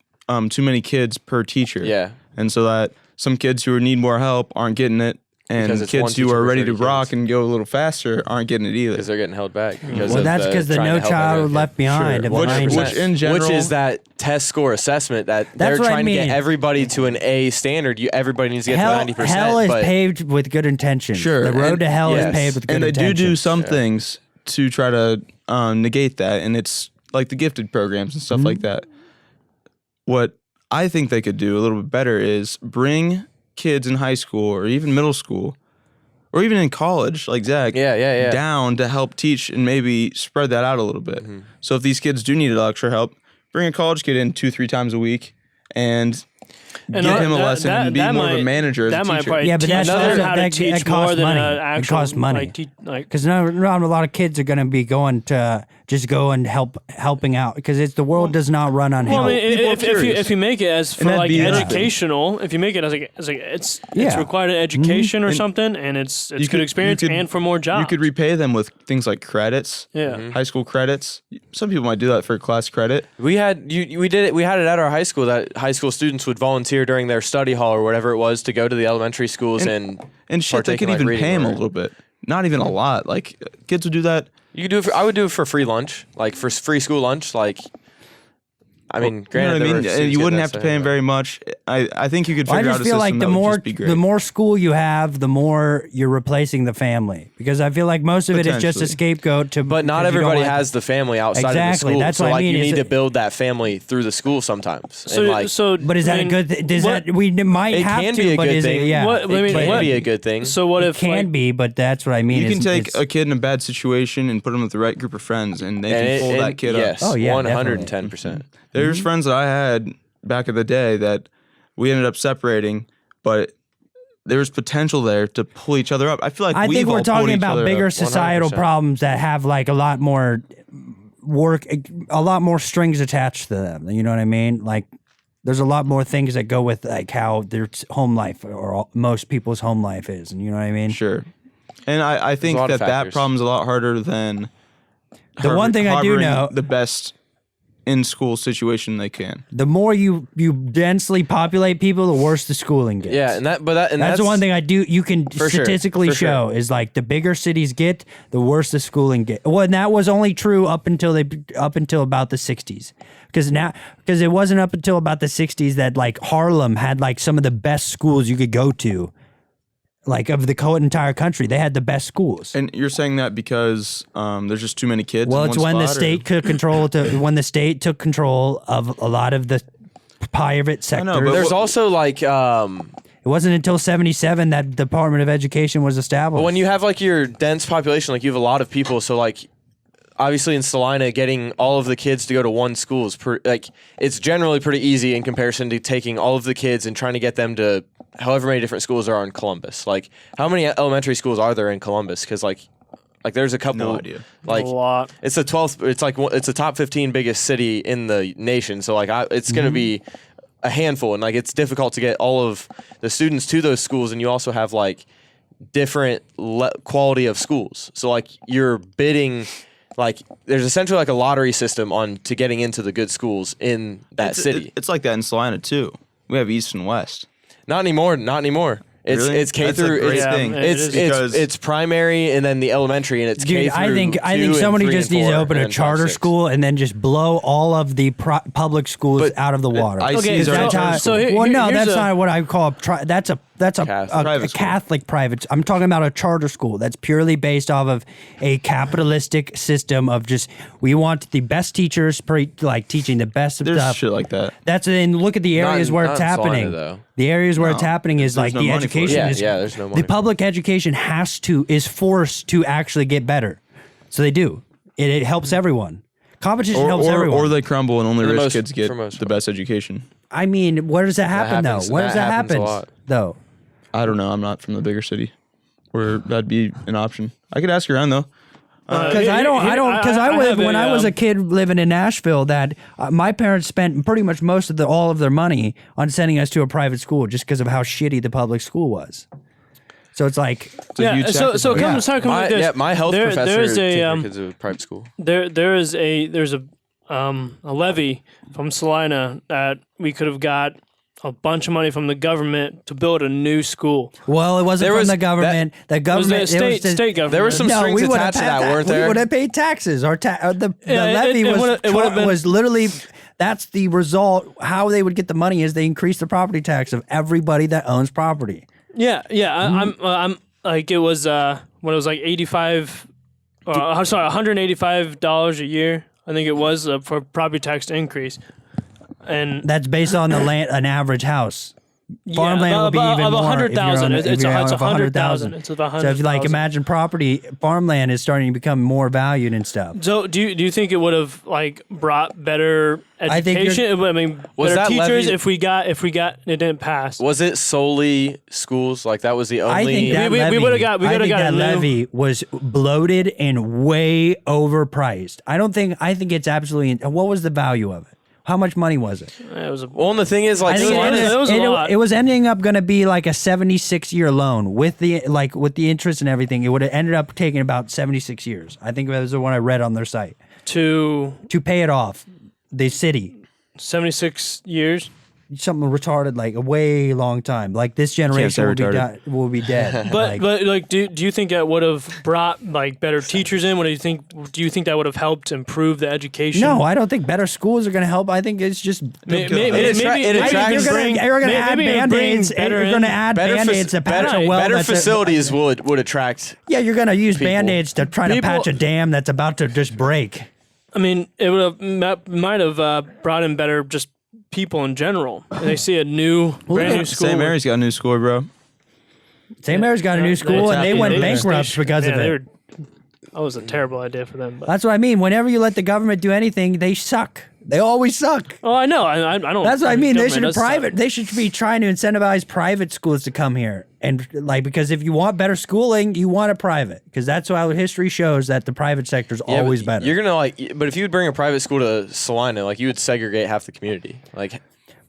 too many kids per teacher. Yeah. And so that some kids who need more help aren't getting it, and Because it's one kids who teacher are for ready to 30 rock kids. and go a little faster aren't getting it either. because they're getting held back. Because Well, of that's because the trying No to help Child everyone. Left Behind. Sure. of the Which 90s. in general, Which is that test score assessment that they're what I trying to mean. get everybody to an A standard. Everybody needs to get hell, to 90%. hell is but paved with good intentions. Sure, The road and- to hell yes. is paved with good and they intentions. do some things to try to negate that, and it's like the gifted programs and stuff like that. What I think they could do a little bit better is bring kids in high school or even middle school or even in college, like Zach, Yeah. down to help teach and maybe spread that out a little bit. So if these kids do need extra help, bring a college kid in 2-3 times a week and give him a lesson and be more of a manager as a That might teacher. probably Yeah, but that's learn how to that teach costs more than money. an It actual costs money. like Because not a lot of kids are going to be going to just go and helping out because the world does not run on Well, I help. mean, People are if you curious. make it as for that'd like be the thing. educational, if you make it as it's Yeah. required education or something, and it's You good could- experience you could- and for more jobs. You could repay them with things like credits, Yeah. high school credits. Some people might do that for class credit. we had we did it. We had it at our high school that high school students would volunteer during their study hall or whatever it was to go to the elementary schools and And shit, they partake could in, like, even reading pay them a work. little bit. Not even a lot. Like kids would do that. You could do it. I would do it for free lunch, like for free school lunch. Like, I mean, You know granted, what I there were mean? students And you getting wouldn't that have to stuff, pay them but- very much. I think you could I figure just out a feel system like that would just be great. the more school you have, the more you're replacing the family because I feel like most of it is just a Potentially. scapegoat to. But not because you don't everybody want- has the family outside of the Exactly, school. that's so what I like mean, you is need to it- build that family through the school sometimes. So, and like, But is that I a mean, good? Does what- that we might it have can to? be a but good is thing. it? Yeah, What- I mean, it can what- be a good thing. So what it if can like, be, but that's what I mean. You can is- take it's- a kid in a bad situation and put them with the right group of friends, and they And can it- pull and that kid yes, up. Oh, yeah, 110%. There's friends that I had back in the day that we ended up separating, but there's potential there to pull each other up. I feel like I we've think we're all pulled talking each about other bigger up. societal 100%. problems that have like a lot more work, a lot more strings attached to them. You know what I mean? Like, there's a lot more things that go with like how their home life or most people's home life is, and you know what I mean? Sure. And I think a lot of that factors. problem's a lot harder than The one thing I do harboring know- the best in school situation they can. The more you densely populate people, the worse the schooling gets. Yeah, and That's the one thing I do. You can For sure, statistically for sure. show is like the bigger cities get, the worse the schooling get. Well, and that was only true up until about the '60s, because it wasn't up until about the '60s that like Harlem had like some of the best schools you could go to, like of the entire country. They had the best schools. And you're saying that because there's just too many kids. Well, in it's one when the spot, or- state when the state took control of a lot of the private sector. know, but there's what- also like It wasn't until '77 that the Department of Education was established. when you have like your dense population, like you have a lot of people, so like obviously in Salina, getting all of the kids to go to one school is it's generally pretty easy in comparison to taking all of the kids and trying to get them to however many different schools there are in Columbus. Like, how many elementary schools are there in Columbus? Because like there's a couple. No idea. Like a lot. it's the 12th. It's like it's a top 15 biggest city in the nation. So like it's gonna be a handful, and like it's difficult to get all of the students to those schools, and you also have like different quality of schools. So like you're bidding. Like there's essentially like a lottery system on to getting into the good schools in that city. It's like that in Salina too. We have East and West. Not anymore. Not anymore. Really? It's K That's a through. great Yeah, thing. It's primary and then the elementary, and it's K Dude, through. I think 2 somebody and 3 just and needs to 4, open and a then 5, charter 6. school and then just blow all of the public schools But out of the water. ICs Okay, are so- a charter so school. here- well, no, here's that's a- not what I call that's a Catholic. Private school. Catholic private. I'm talking about a charter school that's purely based off of a capitalistic system of just we want the best teachers, like teaching the best of There's stuff. shit like that. That's and look at the Not areas in- where not it's in Salina, happening. though. The areas where No, it's happening is there's like no the money for it. education Yeah, is yeah, there's no money the for it. public education is forced to actually get better. So they do. It helps everyone. Competition helps everyone. Or they crumble and only For the rich most- kids get for most the best education. I mean, where does that happen happens- though? Where does that that happens a happen lot. though? I don't know. I'm not from the bigger city where that'd be an option. I could ask around though. Because I lived when I was a kid living in Nashville. That my parents spent pretty much most of all of their money on sending us to a private school just because of how shitty the public school was. So it's like, a huge So sacrifice. come My, like this. my health There- professor there's takes a our kids to a private school. there's a levy from Salina that we could have got a bunch of money from the government to build a new school. well, it wasn't There from was the government. The It was government, the state government. There were some strings we would attached have to that, paid weren't We there? would have paid taxes. Our the Yeah, levy it was would've been- was literally that's the result. How they would get the money is they increase the property tax of everybody that owns property. Yeah. I'm like it was when it was like $185 a year. I think it was for property tax increase, and That's based on the land, an average house. Farmland will be even of more. 100,000. If It's you're on 100,000. It's of So if you like 100,000. imagine property, farmland is starting to become more valued and stuff. So do you think it would have like brought better I think you're- education? I mean, Was better that teachers levy- if we got it didn't pass. Was it solely schools? Like that was the only. I think that We levy, would've got- we I would've think got a that new- levy was bloated and way overpriced. I think it's absolutely. What was the value of it? How much money was it? It was a, Well, and the thing is, like, I think Salina- it was a lot. it was ending up going to be like a 76-year loan with the interest and everything. It would have ended up taking about 76 years. I think that was the one I read on their site to to pay it off. The city. 76 years. Something retarded, like a way long time. Like this generation say retarded. will be dead. But do you think that would have brought like better teachers in? What do you think? Do you think that would have helped improve the education? no, I don't think better schools are going to help. I think it's just Maybe it attracts- you're gonna add band-aids. You're gonna add band-aids to patch a well. better that's facilities would attract. Yeah, you're gonna use people. band-aids to try to People- patch a dam that's about to just break. I mean, it would have might have brought in better just people in general. And they see a brand new school. St. Mary's got a new score, bro. St. Mary's got a new school and they went bankrupt because of they it. that was a terrible idea for them. But, That's what I mean. Whenever you let the government do anything, they suck. They always suck. oh, I know. I don't. That's what I mean. They should government does private. suck. They should be trying to incentivize private schools to come here, and like because if you want better schooling, you want it private because that's why history shows that the private sector is Yeah, always but better. You're gonna but if you would bring a private school to Salina, like you would segregate half the community. Like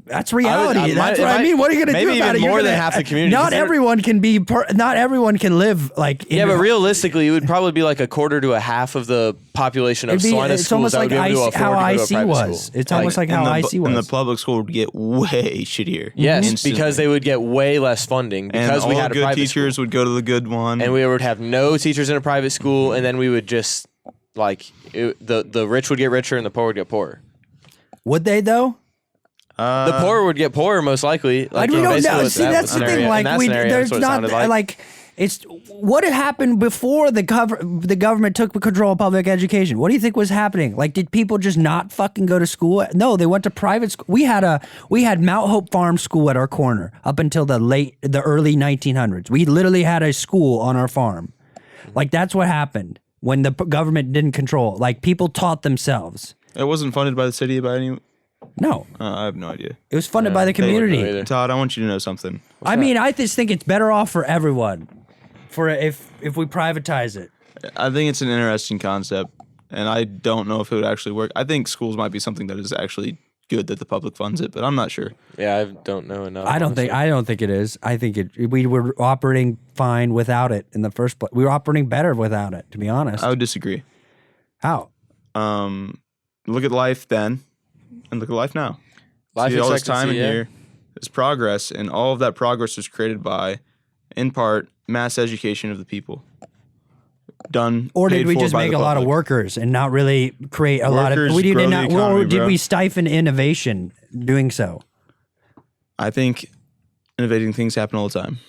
That's reality. I That's might- what I mean. What are you going to do maybe about it? even You're more than gonna- half the community, Not 'cause they're- everyone can be. Not everyone can live like. yeah, but realistically, it would probably be like a quarter to a half of the population of Salina It's schools almost that like would be able to how afford to go to a IC private was. school. It's almost like how IC was. And the public school would get way shittier. Yes, instantly. because they would get way less funding and because we all had a good private teachers school. would go to the good one. And we would have no teachers in a private school, and then we would just the rich would get richer and the poor would get poorer. Would they though? The poor would get poorer most likely. Like, we don't basically know. what See, that that's was the scenario- thing. in Like that we, scenario, there's that's what it not sounded like it's what had happened before the government took control of public education. What do you think was happening? Like, did people just not fucking go to school? No, they went to private school. We had Mount Hope Farm School at our corner up until the early 1900s. We literally had a school on our farm. Like that's what happened when the government didn't control. Like people taught themselves. It wasn't funded by the city by any. No, I have no idea. it was funded by the I wouldn't know community. either. Todd, I want you to know something. I mean, I just think it's better off for everyone, for if we privatize it. I think it's an interesting concept, and I don't know if it would actually work. I think schools might be something that is actually good that the public funds it, but I'm not sure. Yeah, I don't know enough. I don't honestly. think it is. I think we were operating fine without it in the first place. We were operating better without it, to be honest. I would disagree. How? Look at life then, and look at life now. Life See all this expectancy, time in yeah. here. is progress, and all of that progress was created by, in part, mass education of the people. Done. Or did paid we for just by make the a lot of public. workers and not really create a lot of? Workers We did grow the not. economy, Or did bro. we stifle innovation doing so? I think innovating things happen all the time.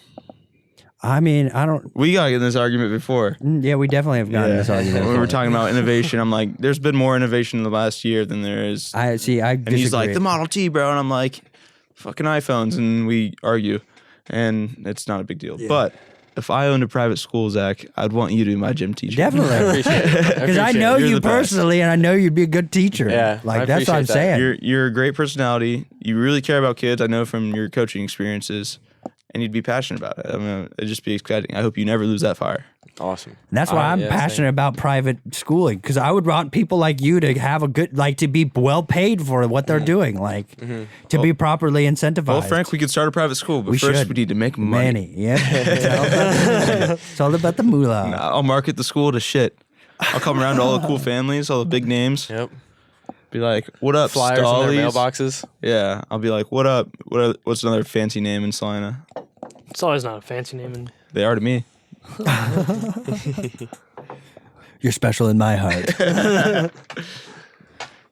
I mean, I don't. We got in this argument before. Yeah, we definitely have gotten this argument. When we were talking about innovation, I'm like, there's been more innovation in the last year than there is. I see. I And he's like, disagree. the Model T, bro. And I'm like, fucking iPhones. And we argue. And it's not a big deal. But if I owned a private school, Zach, I'd want you to be my gym teacher. Definitely, because I know You're you the best. personally, and I know you'd be a good teacher. Yeah, like I that's what I'm appreciate that. saying. You're a great personality. You really care about kids. I know from your coaching experiences. And you'd be passionate about it. I mean, it'd just be exciting. I hope you never lose that fire. Awesome. And that's why I'm yeah, passionate same. about private schooling, because I would want people like you to have a good, like, to be well paid for what they're doing, like to be properly incentivized. Well, Frank, we could start a private school, but We first should. we need to make money. Manny, yep. It's all about the moolah. I'll market the school to shit. I'll come around to all the cool families, all the big names. Yep. Be like, what up, Flyers in their Stollies? mailboxes. Yeah, I'll be like, what up? What's another fancy name in Salina? It's always not a fancy name. And They are to me. You're special in my heart.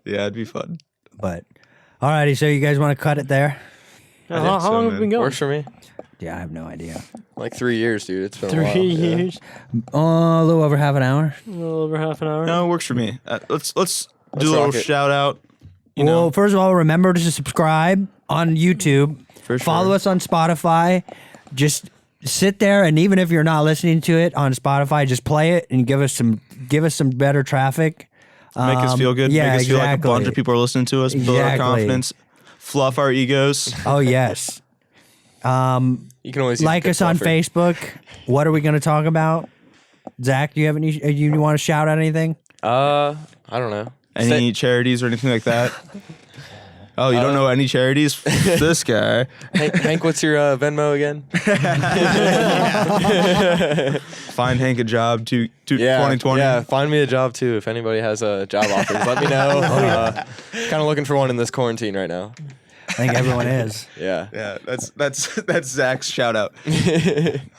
Yeah, it'd be fun. But alrighty, so you guys want to cut it there? how so, long have we man. been going? Works for me. Yeah, I have no idea. Like 3 years, dude. It's been a 3 while. Yeah. years, Oh, a little over half an hour. a little over half an hour. No, it works for me. Let's do a rock little it. shout out. You Well, know, first of all, remember to subscribe on YouTube. For Follow sure. us on Spotify. Just sit there, and even if you're not listening to it on Spotify, just play it and give us some better traffic. make us feel good. Yeah, make us feel like a bunch exactly. of people are listening to us. Build our Exactly. confidence. Fluff our egos. Oh yes. You can always use Like a us on fluffer. Facebook. What are we going to talk about? Zach, do you have any? You want to shout out anything? I don't know. Any charities or anything like that? Oh, you don't know any charities? This guy. Hank, what's your Venmo again? Find Hank a job to 2020. Yeah, find me a job too. If anybody has a job offers, let me know. Kind of looking for one in this quarantine right now. I think everyone is. Yeah. Yeah, that's Zach's shout out.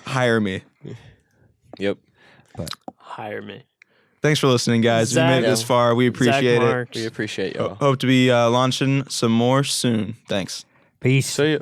Hire me. Yep. Hire me. Thanks for listening, guys. Zach- we made it this far. We appreciate Zack it. Marks. We appreciate y'all. Hope to be launching some more soon. Thanks. Peace. See ya.